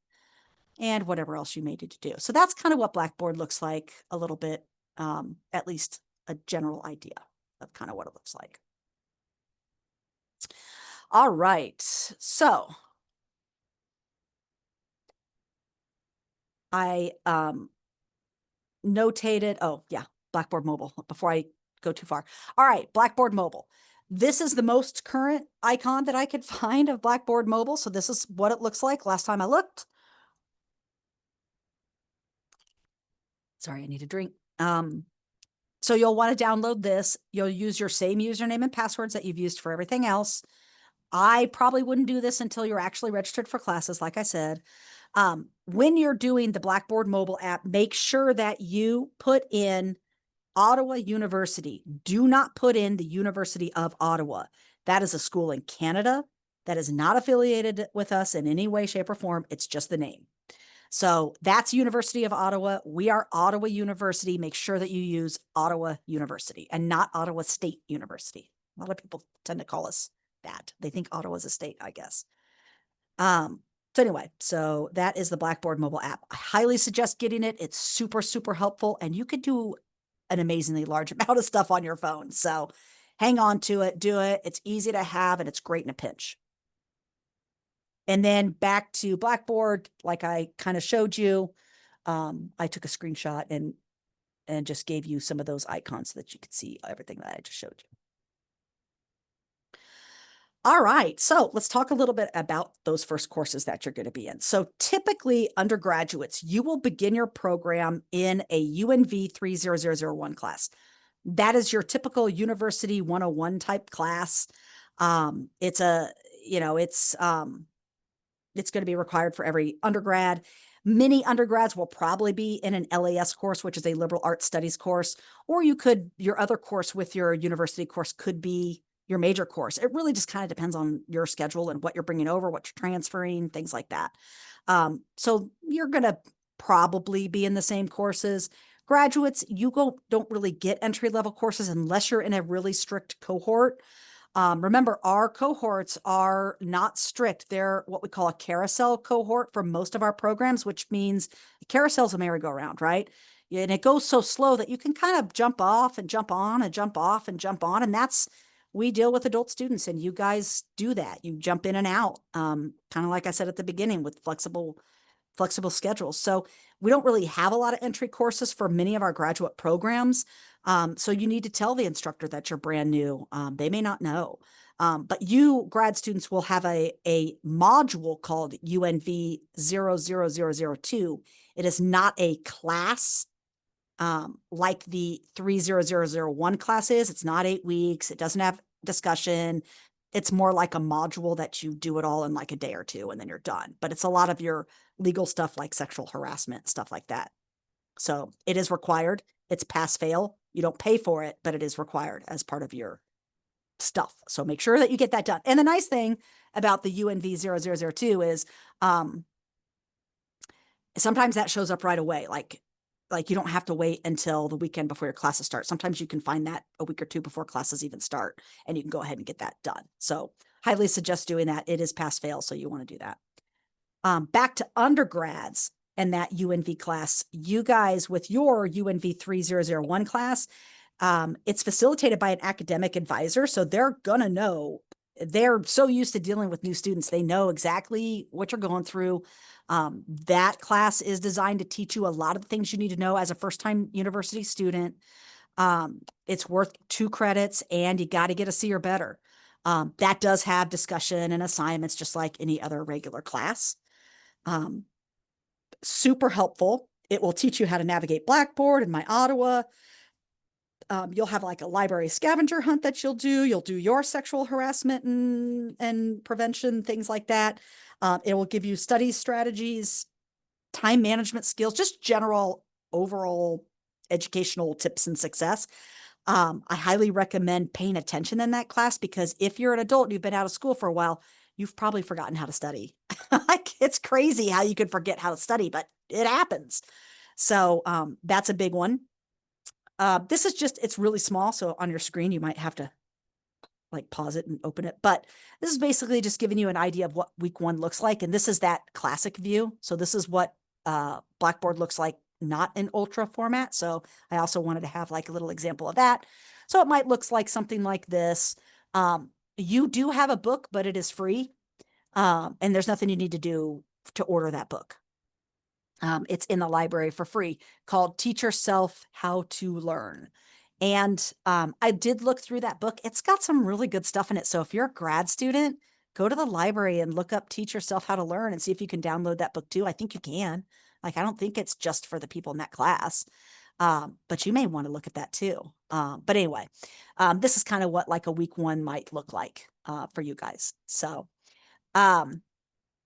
and whatever else you may need to do. So that's kind of what Blackboard looks like a little bit, at least a general idea of kind of what it looks like. All right, so I notated, oh yeah, Blackboard Mobile, before I go too far. All right, Blackboard Mobile. This is the most current icon that I could find of Blackboard Mobile. So this is what it looks like last time I looked. Sorry, I need a drink. So you'll want to download this. You'll use your same username and passwords that you've used for everything else. I probably wouldn't do this until you're actually registered for classes, like I said. When you're doing the Blackboard mobile app, make sure that you put in Ottawa University. Do not put in the University of Ottawa. That is a school in Canada that is not affiliated with us in any way, shape, or form. It's just the name. So that's University of Ottawa. We are Ottawa University. Make sure that you use Ottawa University and not Ottawa State University. A lot of people tend to call us that. They think Ottawa is a state, I guess. So anyway, so that is the Blackboard mobile app. I highly suggest getting it. It's super, super helpful, and you could do an amazingly large amount of stuff on your phone. So hang on to it, do it. It's easy to have, and it's great in a pinch. And then back to Blackboard, like I kind of showed you, I took a screenshot and just gave you some of those icons so that you could see everything that I just showed you. All right, so let's talk a little bit about those first courses that you're going to be in. So typically, undergraduates, you will begin your program in a UNV 30001 class. That is your typical University 101 type class. It's a, you know, it's going to be required for every undergrad. Many undergrads will probably be in an LAS course, which is a liberal arts studies course, or your other course with your university course could be your major course. It really just kind of depends on your schedule and what you're bringing over, what you're transferring, things like that. So you're going to probably be in the same courses. Graduates, don't really get entry-level courses unless you're in a really strict cohort. Remember, our cohorts are not strict. They're what we call a carousel cohort for most of our programs, which means a carousel is a merry-go-round, right? And it goes so slow that you can kind of jump off and jump on and jump off and jump on. And we deal with adult students, and you guys do that. You jump in and out, kind of like I said at the beginning, with flexible schedules. So we don't really have a lot of entry courses for many of our graduate programs. So you need to tell the instructor that you're brand new. They may not know. But you grad students will have a module called UNV 00002. It is not a class like the 30001 class is. It's not 8 weeks. It doesn't have discussion. It's more like a module that you do it all in like a day or two and then you're done. But it's a lot of your legal stuff like sexual harassment, stuff like that. So it is required. It's pass fail. You don't pay for it, but it is required as part of your stuff. So make sure that you get that done. And the nice thing about the UNV 0002 is sometimes that shows up right away. Like you don't have to wait until the weekend before your classes start. Sometimes you can find that a week or two before classes even start, and you can go ahead and get that done. So highly suggest doing that. It is pass fail, so you want to do that. Back to undergrads and that UNV class, you guys with your UNV 3001 class, it's facilitated by an academic advisor. So they're going to know, they're so used to dealing with new students. They know exactly what you're going through. That class is designed to teach you a lot of the things you need to know as a first-time university student. It's worth 2 credits, and you got to get a C or better. That does have discussion and assignments just like any other regular class. Super helpful. It will teach you how to navigate Blackboard and My Ottawa. You'll have like a library scavenger hunt that you'll do. You'll do your sexual harassment and prevention, things like that. It will give you study strategies, time management skills, just general overall educational tips and success. I highly recommend paying attention in that class, because if you're an adult and you've been out of school for a while, you've probably forgotten how to study. Like, it's crazy how you could forget how to study, but it happens. So that's a big one. This is just, it's really small. So on your screen, you might have to like pause it and open it. But this is basically just giving you an idea of what week one looks like. And this is that classic view. So this is what Blackboard looks like, not in ultra format. So I also wanted to have like a little example of that. So it might look like something like this. You do have a book, but it is free. And there's nothing you need to do to order that book. It's in the library for free, called Teach Yourself How to Learn. And I did look through that book. It's got some really good stuff in it. So if you're a grad student, go to the library and look up Teach Yourself How to Learn and see if you can download that book too. I think you can. Like, I don't think it's just for the people in that class. But you may want to look at that too. But anyway, this is kind of what like a week one might look like for you guys. So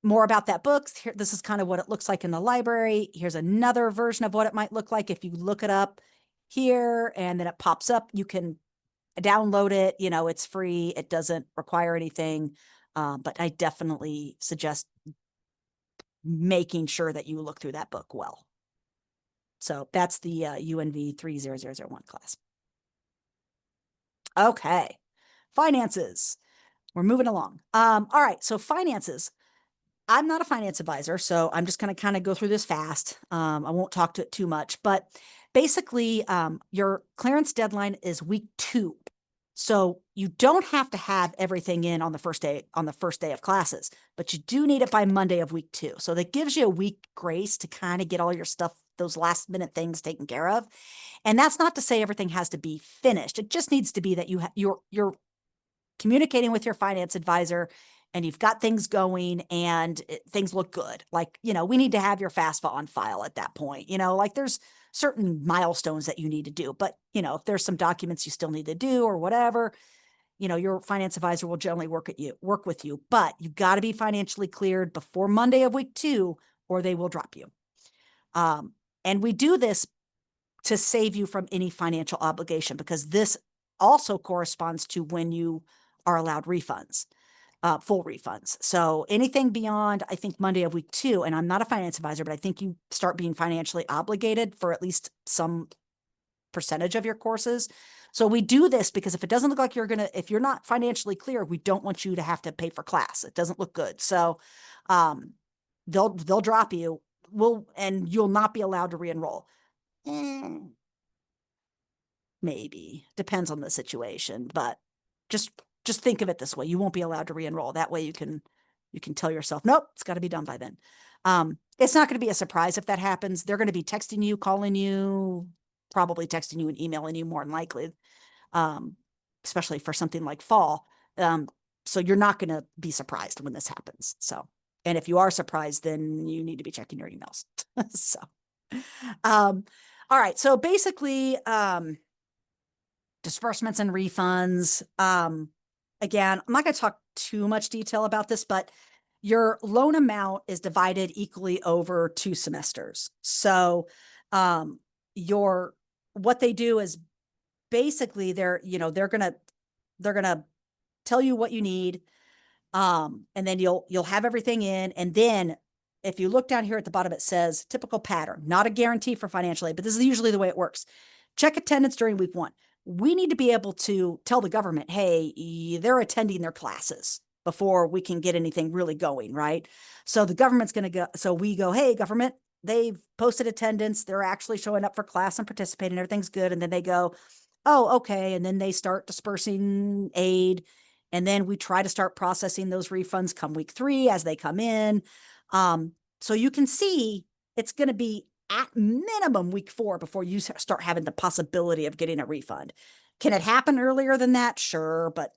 more about that book. Here, this is kind of what it looks like in the library. Here's another version of what it might look like if you look it up here and then it pops up. You can download it. You know, it's free. It doesn't require anything. But I definitely suggest making sure that you look through that book well. So that's the UNV 30001 class. Okay, finances. We're moving along. All right, so finances. I'm not a finance advisor, so I'm just going to kind of go through this fast. I won't talk to it too much, but basically, your clearance deadline is week 2. So you don't have to have everything in on the first day of classes, but you do need it by Monday of week 2. So that gives you a week grace to kind of get all your stuff, those last minute things taken care of. And that's not to say everything has to be finished. It just needs to be that you're communicating with your finance advisor and you've got things going and things look good. Like, you know, we need to have your FAFSA on file at that point. You know, like there's certain milestones that you need to do, but you know, if there's some documents you still need to do or whatever, you know, your finance advisor will generally work with you, but you got to be financially cleared before Monday of week 2, or they will drop you. And we do this to save you from any financial obligation, because this also corresponds to when you are allowed refunds, full refunds. So anything beyond, I think, Monday of week 2, and I'm not a finance advisor, but I think you start being financially obligated for at least some percentage of your courses. So we do this because if it doesn't look like if you're not financially clear, we don't want you to have to pay for class. It doesn't look good. So they'll drop you. And you'll not be allowed to re-enroll. Maybe depends on the situation, but just think of it this way: you won't be allowed to re-enroll. That way you can tell yourself, nope, it's got to be done by then. It's not going to be a surprise if that happens. They're going to be texting you, calling you, probably texting you and emailing you more than likely, especially for something like fall. So you're not going to be surprised when this happens. So, and if you are surprised, then you need to be checking your emails. So, all right. So basically, disbursements and refunds. Again, I'm not going to talk too much detail about this, but your loan amount is divided equally over 2 semesters. So what they do is basically they're going to tell you what you need. And then you'll have everything in. And then if you look down here at the bottom, it says typical pattern, not a guarantee for financial aid, but this is usually the way it works. Check attendance during week 1. We need to be able to tell the government, hey, they're attending their classes before we can get anything really going, right? So the government's going to go, so we go, hey, government, they've posted attendance. They're actually showing up for class and participating. Everything's good. And then they go, oh, okay. And then they start dispersing aid. And then we try to start processing those refunds come week 3 as they come in. So you can see it's going to be at minimum week 4 before you start having the possibility of getting a refund. Can it happen earlier than that? Sure. But,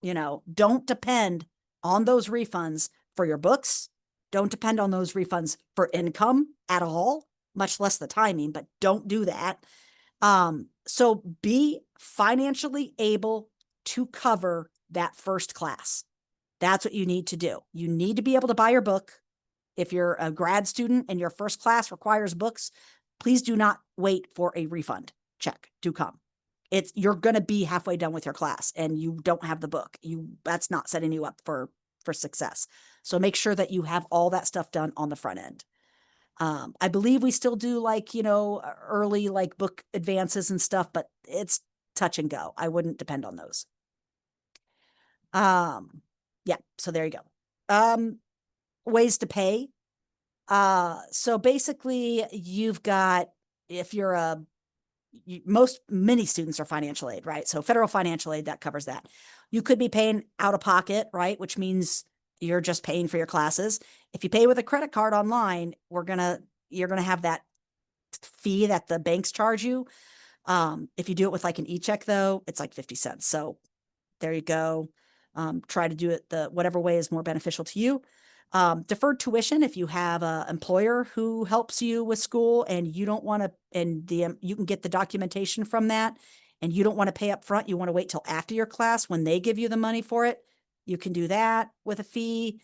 you know, don't depend on those refunds for your books. Don't depend on those refunds for income at all, much less the timing, but don't do that. So be financially able to cover that first class. That's what you need to do. You need to be able to buy your book. If you're a grad student and your first class requires books, please do not wait for a refund check to come. You're going to be halfway done with your class and you don't have the book. That's not setting you up for success. So make sure that you have all that stuff done on the front end. I believe we still do early book advances and stuff, but it's touch and go. I wouldn't depend on those. Yeah, so there you go. Ways to pay. So basically you've got, if you're most many students are financial aid, right? So federal financial aid, that covers that. You could be paying out of pocket, right? Which means you're just paying for your classes. If you pay with a credit card online, you're gonna have that fee that the banks charge you. If you do it with like an e-check though, it's like 50 cents. So there you go. Try to do it the whatever way is more beneficial to you. Deferred tuition, if you have an employer who helps you with school and you don't want to, and you can get the documentation from that, and you don't want to pay up front, you want to wait till after your class when they give you the money for it, you can do that with a fee.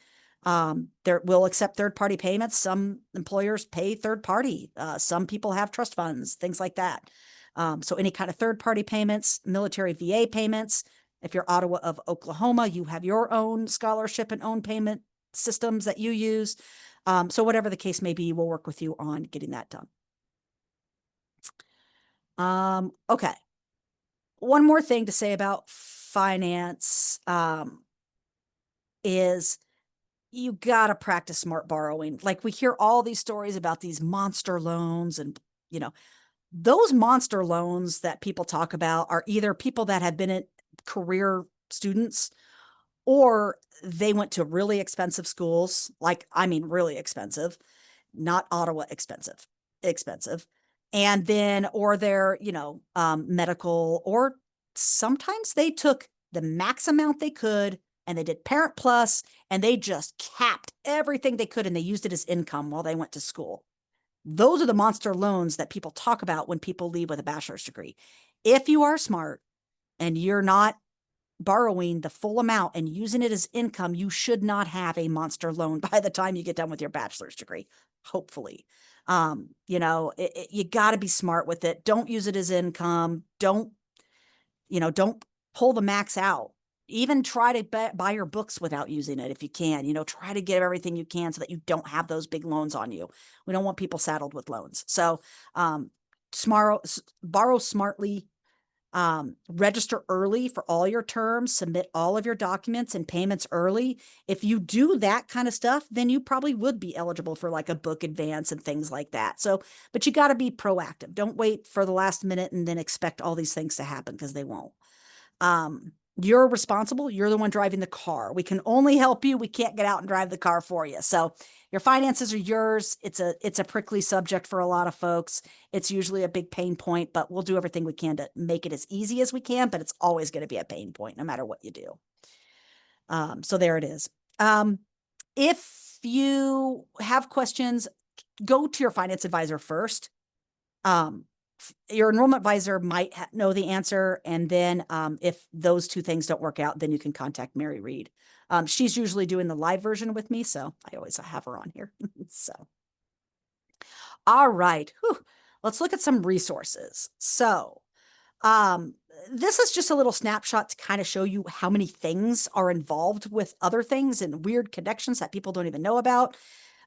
There will accept third party payments. Some employers pay third party. Some people have trust funds, things like that. So any kind of third party payments, military VA payments. If you're Ottawa of Oklahoma, you have your own scholarship and own payment systems that you use. So whatever the case may be, we'll work with you on getting that done. Okay. One more thing to say about finance is you got to practice smart borrowing. Like we hear all these stories about these monster loans and, you know, those monster loans that people talk about are either people that have been at career students or they went to really expensive schools, like, I mean, really expensive, not Ottawa expensive, expensive. And then, or they're, medical, or sometimes they took the max amount they could and they did Parent Plus and they just capped everything they could and they used it as income while they went to school. Those are the monster loans that people talk about when people leave with a bachelor's degree. If you are smart and you're not borrowing the full amount and using it as income, you should not have a monster loan by the time you get done with your bachelor's degree, hopefully. You got to be smart with it. Don't use it as income. Don't pull the max out. Even try to buy your books without using it if you can. Try to get everything you can so that you don't have those big loans on you. We don't want people saddled with loans. So, borrow smartly. Register early for all your terms, submit all of your documents and payments early. If you do that kind of stuff, then you probably would be eligible for like a book advance and things like that. So, but you got to be proactive. Don't wait for the last minute and then expect all these things to happen because they won't. You're responsible. You're the one driving the car. We can only help you. We can't get out and drive the car for you. So your finances are yours. It's a prickly subject for a lot of folks. It's usually a big pain point, but we'll do everything we can to make it as easy as we can, but it's always going to be a pain point no matter what you do. So there it is. If you have questions, go to your finance advisor first. Your enrollment advisor might know the answer. And then if those two things don't work out, then you can contact Mary Reed. She's usually doing the live version with me, so I always have her on here. So, all right. Whew. Let's look at some resources. So, this is just a little snapshot to kind of show you how many things are involved with other things and weird connections that people don't even know about.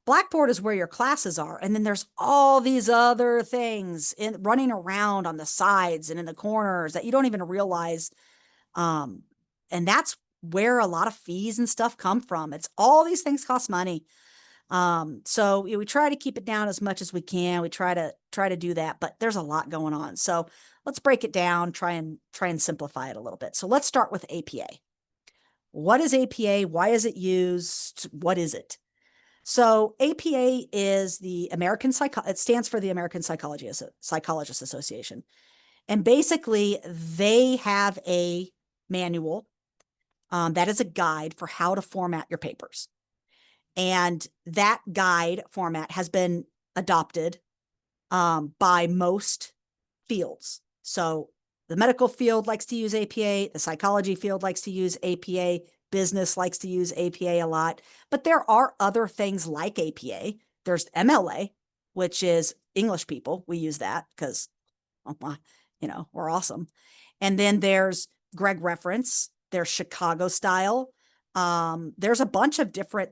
Blackboard is where your classes are. And then there's all these other things running around on the sides and in the corners that you don't even realize. And that's where a lot of fees and stuff come from. It's all these things cost money. So we try to keep it down as much as we can. We try to do that, but there's a lot going on. So let's break it down, try and simplify it a little bit. So let's start with APA. What is APA? Why is it used? What is it? So APA is the it stands for the American Psychologists Association. And basically they have a manual that is a guide for how to format your papers. And that guide format has been adopted by most fields. So the medical field likes to use APA, the psychology field likes to use APA, business likes to use APA a lot, but there are other things like APA. There's MLA, which is English people. We use that because, we're awesome. And then there's Greg Reference. There's Chicago style. There's a bunch of different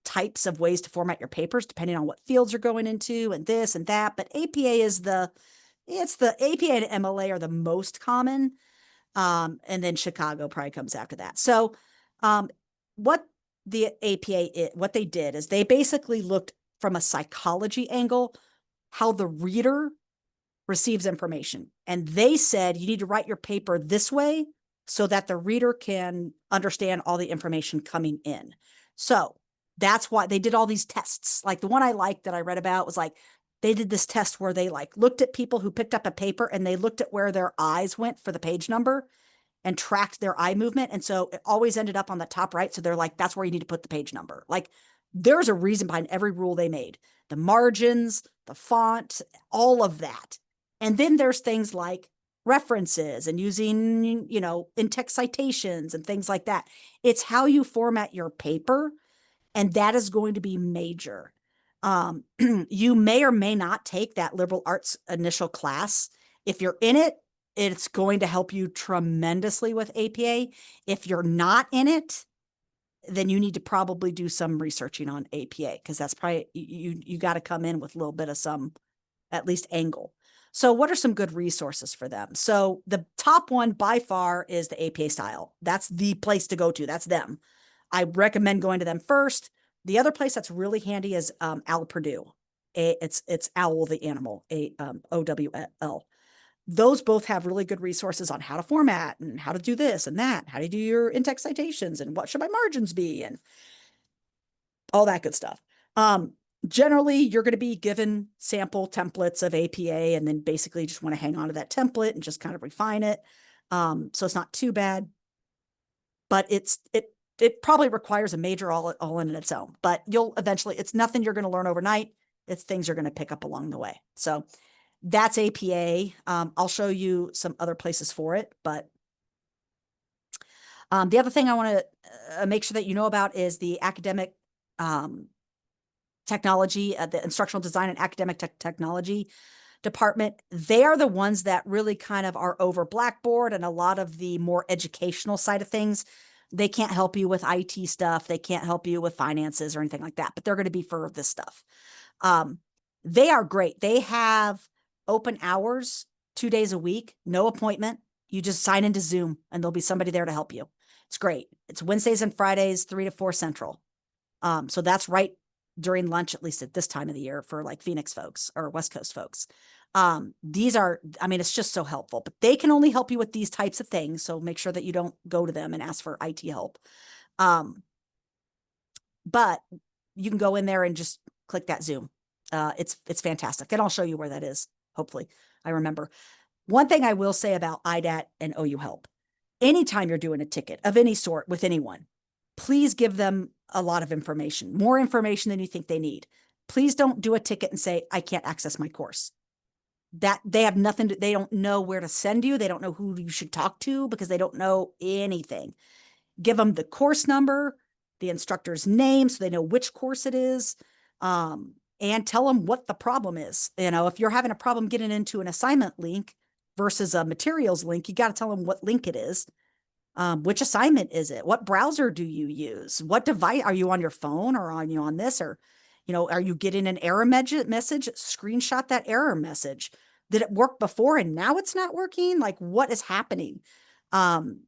types of ways to format your papers depending on what fields you're going into and this and that. But APA is the APA and MLA are the most common. And then Chicago probably comes after that. So Um, what the what they did is they basically looked from a psychology angle, how the reader receives information. And they said you need to write your paper this way so that the reader can understand all the information coming in. So that's why they did all these tests. Like the one I liked that I read about was like they did this test where they like looked at people who picked up a paper and they looked at where their eyes went for the page number and tracked their eye movement. And so it always ended up on the top right. So they're like, that's where you need to put the page number. Like there's a reason behind every rule they made, the margins, the font, all of that. And then there's things like references and using, in-text citations and things like that. It's how you format your paper, and that is going to be major. You may or may not take that liberal arts initial class. If you're in it, it's going to help you tremendously with APA. If you're not in it, then you need to probably do some researching on APA because that's probably you got to come in with a little bit of some at least angle. So what are some good resources for them? So the top one by far is the APA style. That's the place to go to. That's them. I recommend going to them first. The other place that's really handy is Owl Purdue. It's Owl the animal, OWL. Those both have really good resources on how to format and how to do this and that, how to do your in-text citations and what should my margins be and all that good stuff. Generally, you're going to be given sample templates of APA and then basically just want to hang on to that template and just kind of refine it. So it's not too bad, but it probably requires a major all in its own, but you'll eventually, it's nothing you're going to learn overnight. It's things you're going to pick up along the way. So that's APA. I'll show you some other places for it, but the other thing I want to make sure that you know about is the academic technology, the instructional design and academic technology department. They are the ones that really kind of are over Blackboard and a lot of the more educational side of things. They can't help you with IT stuff. They can't help you with finances or anything like that, but they're going to be for this stuff. They are great. They have open hours 2 days a week, no appointment. You just sign into Zoom and there'll be somebody there to help you. It's great. It's Wednesdays and Fridays, 3 to 4 Central. So that's right during lunch, at least at this time of the year for like Phoenix folks or West Coast folks. These are, I mean, it's just so helpful, but they can only help you with these types of things. So make sure that you don't go to them and ask for IT help. But you can go in there and just click that Zoom. It's fantastic. And I'll show you where that is. Hopefully I remember. One thing I will say about IDAT and OU Help, anytime you're doing a ticket of any sort with anyone, please give them a lot of information, more information than you think they need. Please don't do a ticket and say, I can't access my course. That they have nothing they don't know where to send you. They don't know who you should talk to because they don't know anything. Give them the course number, the instructor's name, so they know which course it is, and tell them what the problem is. If you're having a problem getting into an assignment link versus a materials link, you got to tell them what link it is. Which assignment is it? What browser do you use? What device are you on your phone or are you on this? Or, are you getting an error message? Screenshot that error message. Did it work before and now it's not working? Like what is happening? Don't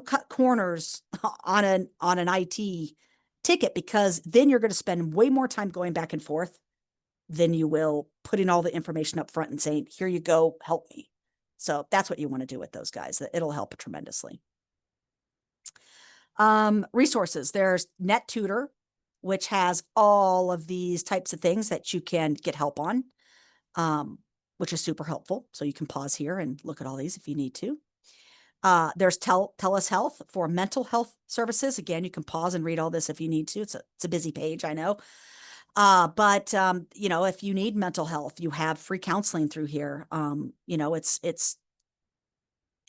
cut corners on an IT ticket because then you're going to spend way more time going back and forth than you will putting all the information up front and saying, here you go, help me. So that's what you want to do with those guys. It'll help tremendously. Resources. There's NetTutor, which has all of these types of things that you can get help on, which is super helpful. So you can pause here and look at all these if you need to. There's TELUS Health for mental health services. Again, you can pause and read all this if you need to. It's a busy page, I know. But if you need mental health, you have free counseling through here.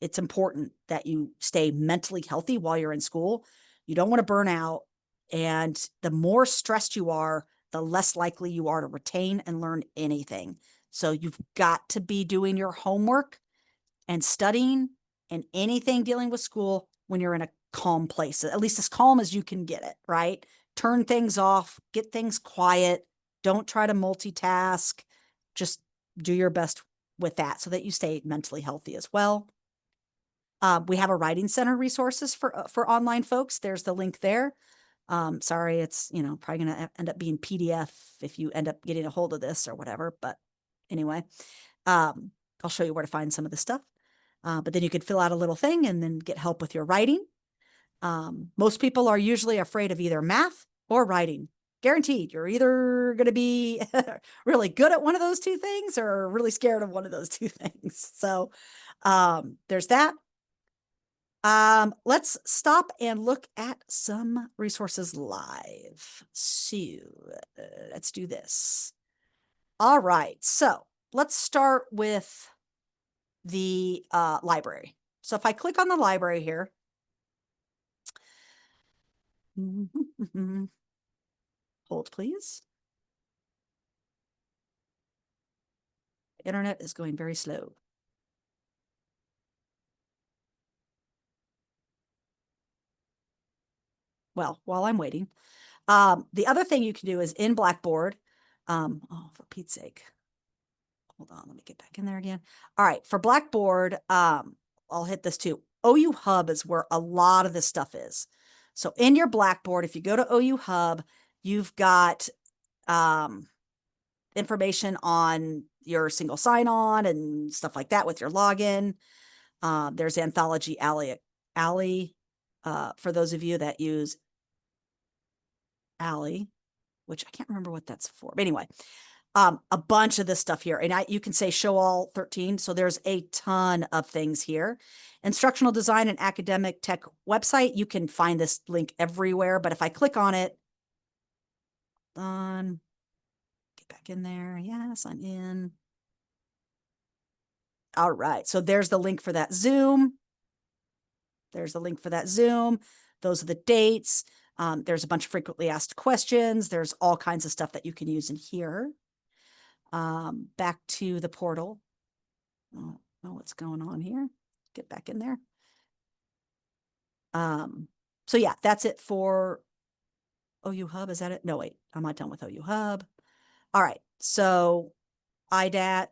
It's important that you stay mentally healthy while you're in school. You don't want to burn out. And the more stressed you are, the less likely you are to retain and learn anything. So you've got to be doing your homework and studying and anything dealing with school when you're in a calm place, at least as calm as you can get it, right? Turn things off, get things quiet. Don't try to multitask. Just do your best with that so that you stay mentally healthy as well. We have a writing center resources for online folks. There's the link there. Sorry, it's, probably going to end up being PDF if you end up getting a hold of this or whatever. But anyway, I'll show you where to find some of the stuff. But then you could fill out a little thing and then get help with your writing. Most people are usually afraid of either math or writing. Guaranteed, you're either going to be really good at one of those two things or really scared of one of those two things. So there's that. Let's stop and look at some resources live. So let's do this. All right. So let's start with the library. So if I click on the library here, hold please. Internet is going very slow. Well, while I'm waiting, the other thing you can do is in Blackboard. Oh, for Pete's sake. Hold on, let me get back in there again. All right, for Blackboard, I'll hit this too. OU Hub is where a lot of this stuff is. So in your Blackboard, if you go to OU Hub, you've got information on your single sign-on and stuff like that with your login. There's Anthology Alley for those of you that use Alley, which I can't remember what that's for. But anyway, a bunch of this stuff here. And you can say show all 13. So there's a ton of things here. Instructional design and academic tech website. You can find this link everywhere. But if I click on it, get back in there. Yes, I'm in. All right. So there's the link for that Zoom. There's the link for that Zoom. Those are the dates. There's a bunch of frequently asked questions. There's all kinds of stuff that you can use in here. Back to the portal. Oh, what's going on here? Get back in there. So yeah, that's it for OU Hub. Is that it? No, wait, I'm not done with OU Hub. All right, so IDAT.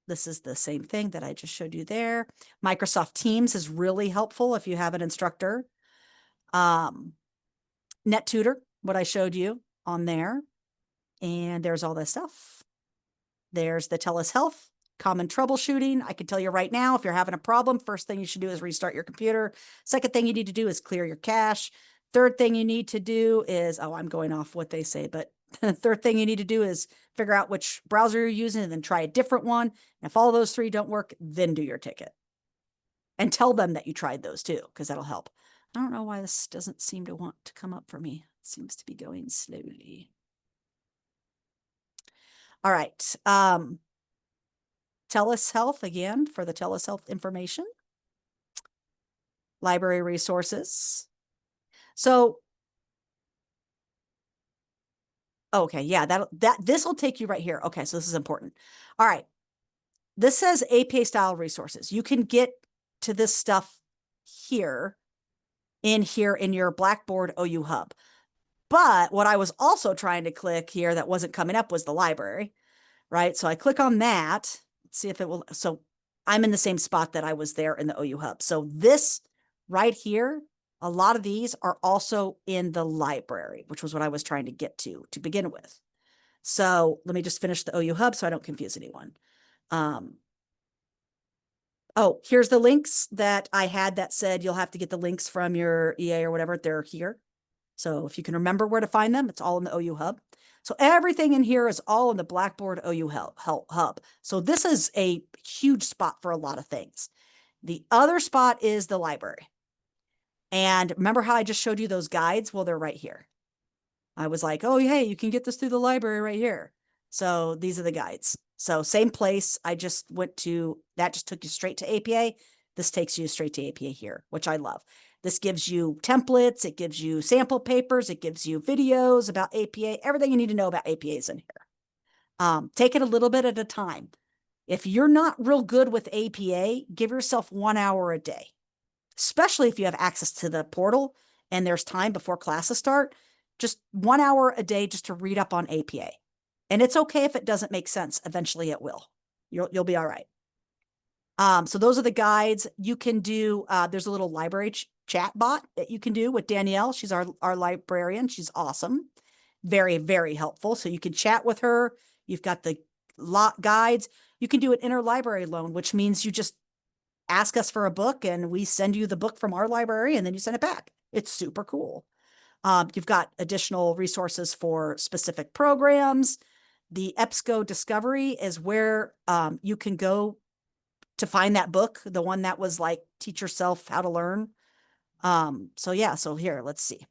This is the same thing that I just showed you there. Microsoft Teams is really helpful if you have an instructor. NetTutor, what I showed you on there. And there's all this stuff. There's the TELUS Health, common troubleshooting. I can tell you right now, if you're having a problem, first thing you should do is restart your computer. Second thing you need to do is clear your cache. Third thing you need to do is, I'm going off what they say, but the third thing you need to do is figure out which browser you're using and then try a different one. And if all those three don't work, then do your ticket. And tell them that you tried those too, because that'll help. I don't know why this doesn't seem to want to come up for me. It seems to be going slowly. All right. TELUS Health, again, for the TELUS Health information. Library resources. So, okay, yeah, this will take you right here. Okay, so this is important. All right. This says APA style resources. You can get to this stuff here in your Blackboard OU Hub. But what I was also trying to click here that wasn't coming up was the library, right? So I click on that. Let's see if it will. So I'm in the same spot that I was there in the OU Hub. So this right here, a lot of these are also in the library, which was what I was trying to get to begin with. So let me just finish the OU Hub so I don't confuse anyone. Oh, here's the links that I had that said you'll have to get the links from your EA or whatever. They're here. So if you can remember where to find them, it's all in the OU Hub. So everything in here is all in the Blackboard OU Hub. So this is a huge spot for a lot of things. The other spot is the library. And remember how I just showed you those guides? Well, they're right here. I was like, oh, hey, you can get this through the library right here. So these are the guides. So same place. I just went to, that just took you straight to APA. This takes you straight to APA here, which I love. This gives you templates. It gives you sample papers. It gives you videos about APA. Everything you need to know about APA is in here. Take it a little bit at a time. If you're not real good with APA, give yourself 1 hour a day, especially if you have access to the portal and there's time before classes start. Just 1 hour a day just to read up on APA. And it's okay if it doesn't make sense. Eventually it will. You'll be all right. So those are the guides. You can do, there's a little library chat bot that you can do with Danielle. She's our librarian. She's awesome. Very, very helpful. So you can chat with her. You've got the lot guides. You can do an interlibrary loan, which means you just ask us for a book and we send you the book from our library and then you send it back. It's super cool. You've got additional resources for specific programs. The EBSCO Discovery is where you can go to find that book, the one that was like Teach Yourself How to Learn. So yeah, so here, let's see.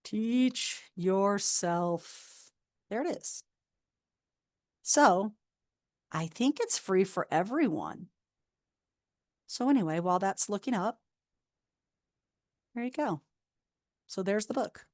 Teach yourself. There it is. So I think it's free for everyone. So anyway, while that's looking up, there you go. So there's the book.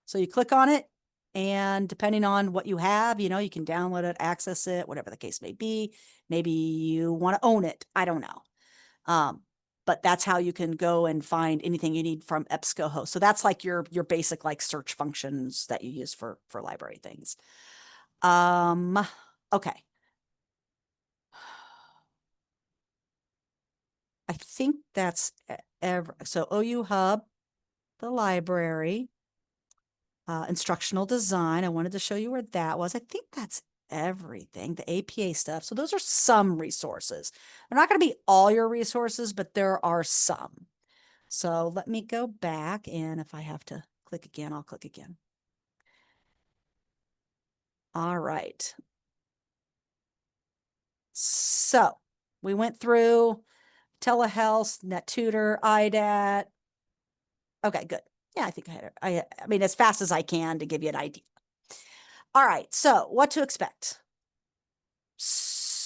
So you click on it, and depending on what you have, you can download it, access it, whatever the case may be. Maybe you want to own it. I don't know. But that's how you can go and find anything you need from EBSCOhost. So that's like your basic like search functions that you use for library things. Okay. I think that's so OU Hub, the library, instructional design. I wanted to show you where that was. I think that's everything, the APA stuff. So those are some resources. They're not going to be all your resources, but there are some. So let me go back, and if I have to click again, I'll click again. All right. So we went through telehealth, NetTutor, IDAT. Okay, good. Yeah, I think I had it. I mean, as fast as I can to give you an idea. All right, so what to expect?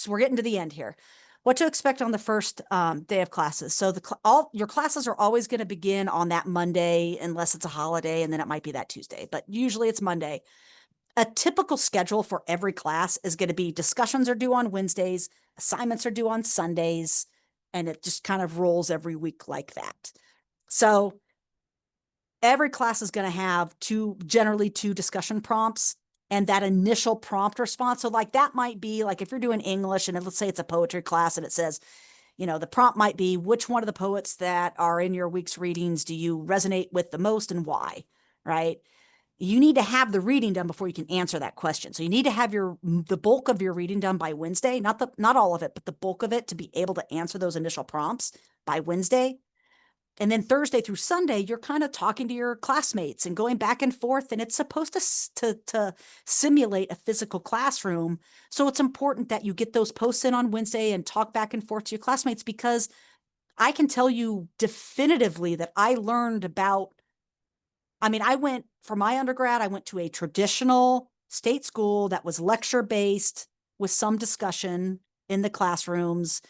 We're getting to the end here. What to expect on the first day of classes. So all your classes are always going to begin on that Monday, unless it's a holiday, and then it might be that Tuesday, but usually it's Monday. A typical schedule for every class is going to be discussions are due on Wednesdays, assignments are due on Sundays, and it just kind of rolls every week like that. So every class is going to have generally two discussion prompts and that initial prompt response. So like that might be like if you're doing English and let's say it's a poetry class and it says, the prompt might be which one of the poets that are in your week's readings do you resonate with the most and why, right? You need to have the reading done before you can answer that question. So you need to have the bulk of your reading done by Wednesday, not all of it, but the bulk of it to be able to answer those initial prompts by Wednesday. And then Thursday through Sunday, you're kind of talking to your classmates and going back and forth, and it's supposed to simulate a physical classroom. So it's important that you get those posts in on Wednesday and talk back and forth to your classmates, because I can tell you definitively that I learned about, for my undergrad, I went to a traditional state school that was lecture-based with some discussion in the classrooms.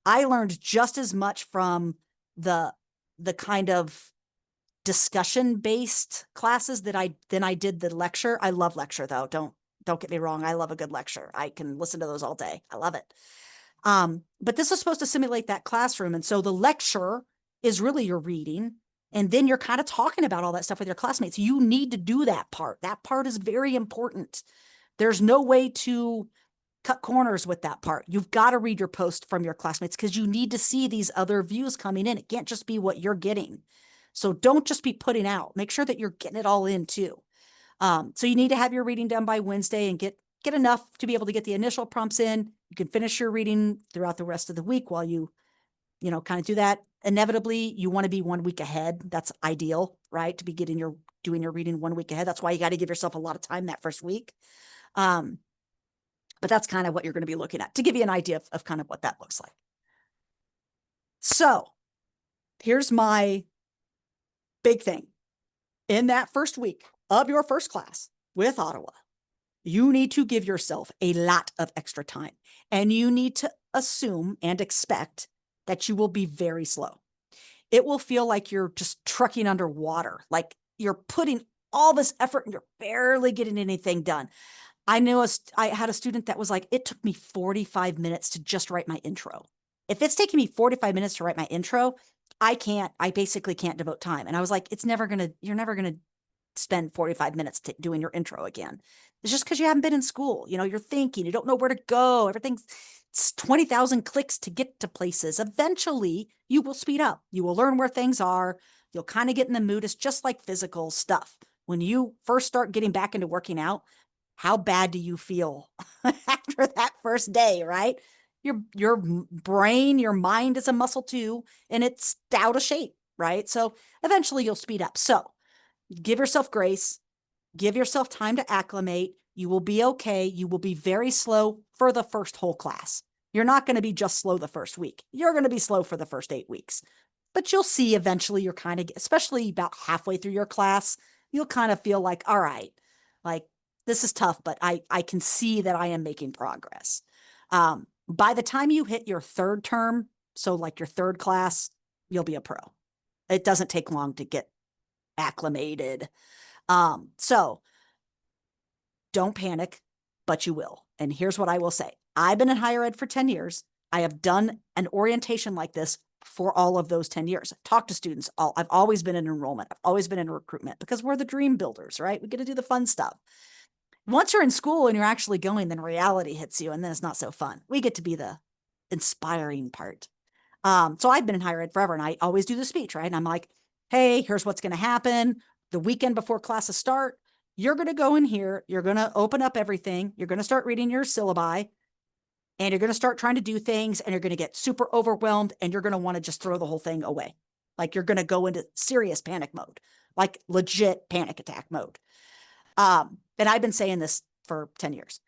I learned just as much from the kind of discussion-based classes than I did the lecture. I love lecture though. Don't get me wrong. I love a good lecture. I can listen to those all day. I love it. But this is supposed to simulate that classroom. And so the lecture is really your reading. And then you're kind of talking about all that stuff with your classmates. You need to do that part. That part is very important. There's no way to cut corners with that part. You've got to read your post from your classmates because you need to see these other views coming in. It can't just be what you're getting. So don't just be putting out. Make sure that you're getting it all in too. So you need to have your reading done by Wednesday and get enough to be able to get the initial prompts in. You can finish your reading throughout the rest of the week while you kind of do that. Inevitably, you want to be 1 week ahead. That's ideal, right? To be doing your reading 1 week ahead. That's why you got to give yourself a lot of time that first week. But that's kind of what you're going to be looking at to give you an idea of kind of what that looks like. So here's my big thing. In that first week of your first class with Ottawa, you need to give yourself a lot of extra time, and you need to assume and expect that you will be very slow. It will feel like you're just trucking underwater, like you're putting all this effort and you're barely getting anything done. I had a student that was like, it took me 45 minutes to just write my intro. If it's taking me 45 minutes to write my intro, I basically can't devote time. And I was like, you're never going to spend 45 minutes doing your intro again. It's just because you haven't been in school. You're thinking, you don't know where to go. Everything's 20,000 clicks to get to places. Eventually, you will speed up. You will learn where things are. You'll kind of get in the mood. It's just like physical stuff. When you first start getting back into working out, how bad do you feel after that first day, right? Your brain, your mind is a muscle too, and it's out of shape, right? So eventually you'll speed up. So give yourself grace, give yourself time to acclimate. You will be okay. You will be very slow for the first whole class. You're not going to be just slow the first week. You're going to be slow for the first 8 weeks. But you'll see eventually you're kind of, especially about halfway through your class, you'll kind of feel like, all right, like this is tough, but I can see that I am making progress. By the time you hit your third term, so like your third class, you'll be a pro. It doesn't take long to get acclimated. So don't panic, but you will. And here's what I will say. I've been in higher ed for 10 years. I have done an orientation like this for all of those 10 years. I've talked to students. I've always been in enrollment. I've always been in recruitment because we're the dream builders, right? We get to do the fun stuff. Once you're in school and you're actually going, then reality hits you and then it's not so fun. We get to be the inspiring part. So I've been in higher ed forever and I always do the speech, right? And I'm like, hey, here's what's going to happen. The weekend before classes start, you're going to go in here. You're going to open up everything. You're going to start reading your syllabi and you're going to start trying to do things and you're going to get super overwhelmed and you're going to want to just throw the whole thing away. Like you're going to go into serious panic mode, like legit panic attack mode. And I've been saying this for 10 years.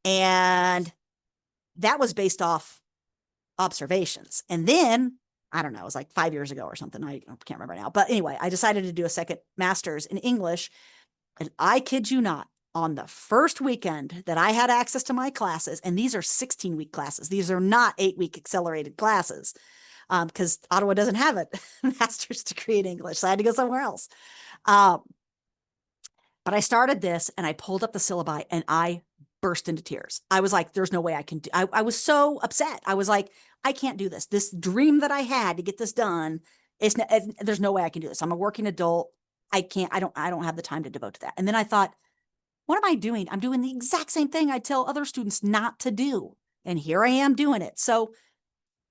And that was based off observations. And then, I don't know, it was like 5 years ago or something. I can't remember now. But anyway, I decided to do a second master's in English. And I kid you not, on the first weekend that I had access to my classes, and these are 16-week classes. These are not 8-week accelerated classes because Ottawa doesn't have a master's degree in English. So I had to go somewhere else. But I started this and I pulled up the syllabi and I burst into tears. I was like, there's no way I can do. I was so upset. I was like, I can't do this. This dream that I had to get this done, there's no way I can do this. I'm a working adult. I can't, I don't have the time to devote to that. And then I thought, what am I doing? I'm doing the exact same thing I tell other students not to do. And here I am doing it. So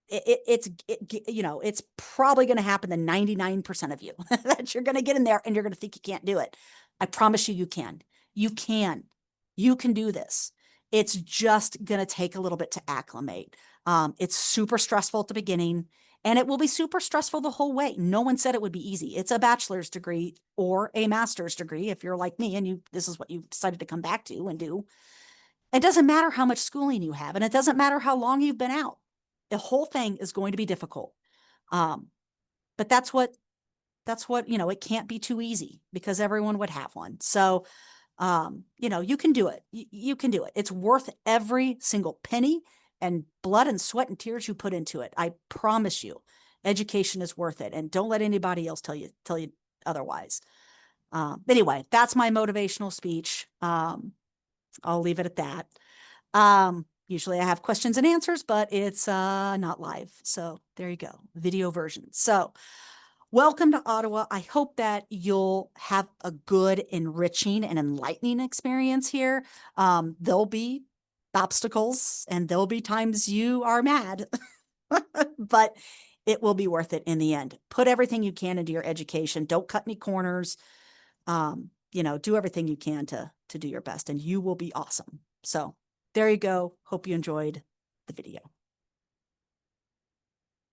it's probably going to happen to 99% of you that you're going to get in there and you're going to think you can't do it. I promise you, you can. You can. You can do this. It's just going to take a little bit to acclimate. It's super stressful at the beginning and it will be super stressful the whole way. No one said it would be easy. It's a bachelor's degree or a master's degree. If you're like me and this is what you decided to come back to and do, it doesn't matter how much schooling you have and it doesn't matter how long you've been out. The whole thing is going to be difficult. But that's what, it can't be too easy because everyone would have one. So, you can do it. You can do it. It's worth every single penny and blood and sweat and tears you put into it. I promise you, education is worth it. And don't let anybody else tell you otherwise. Anyway, that's my motivational speech. I'll leave it at that. Usually I have questions and answers, but it's not live. So there you go, video version. So welcome to Ottawa. I hope that you'll have a good, enriching, and enlightening experience here. There'll be obstacles and there'll be times you are mad, but it will be worth it in the end. Put everything you can into your education. Don't cut any corners. Do everything you can to do your best and you will be awesome. So there you go. Hope you enjoyed the video.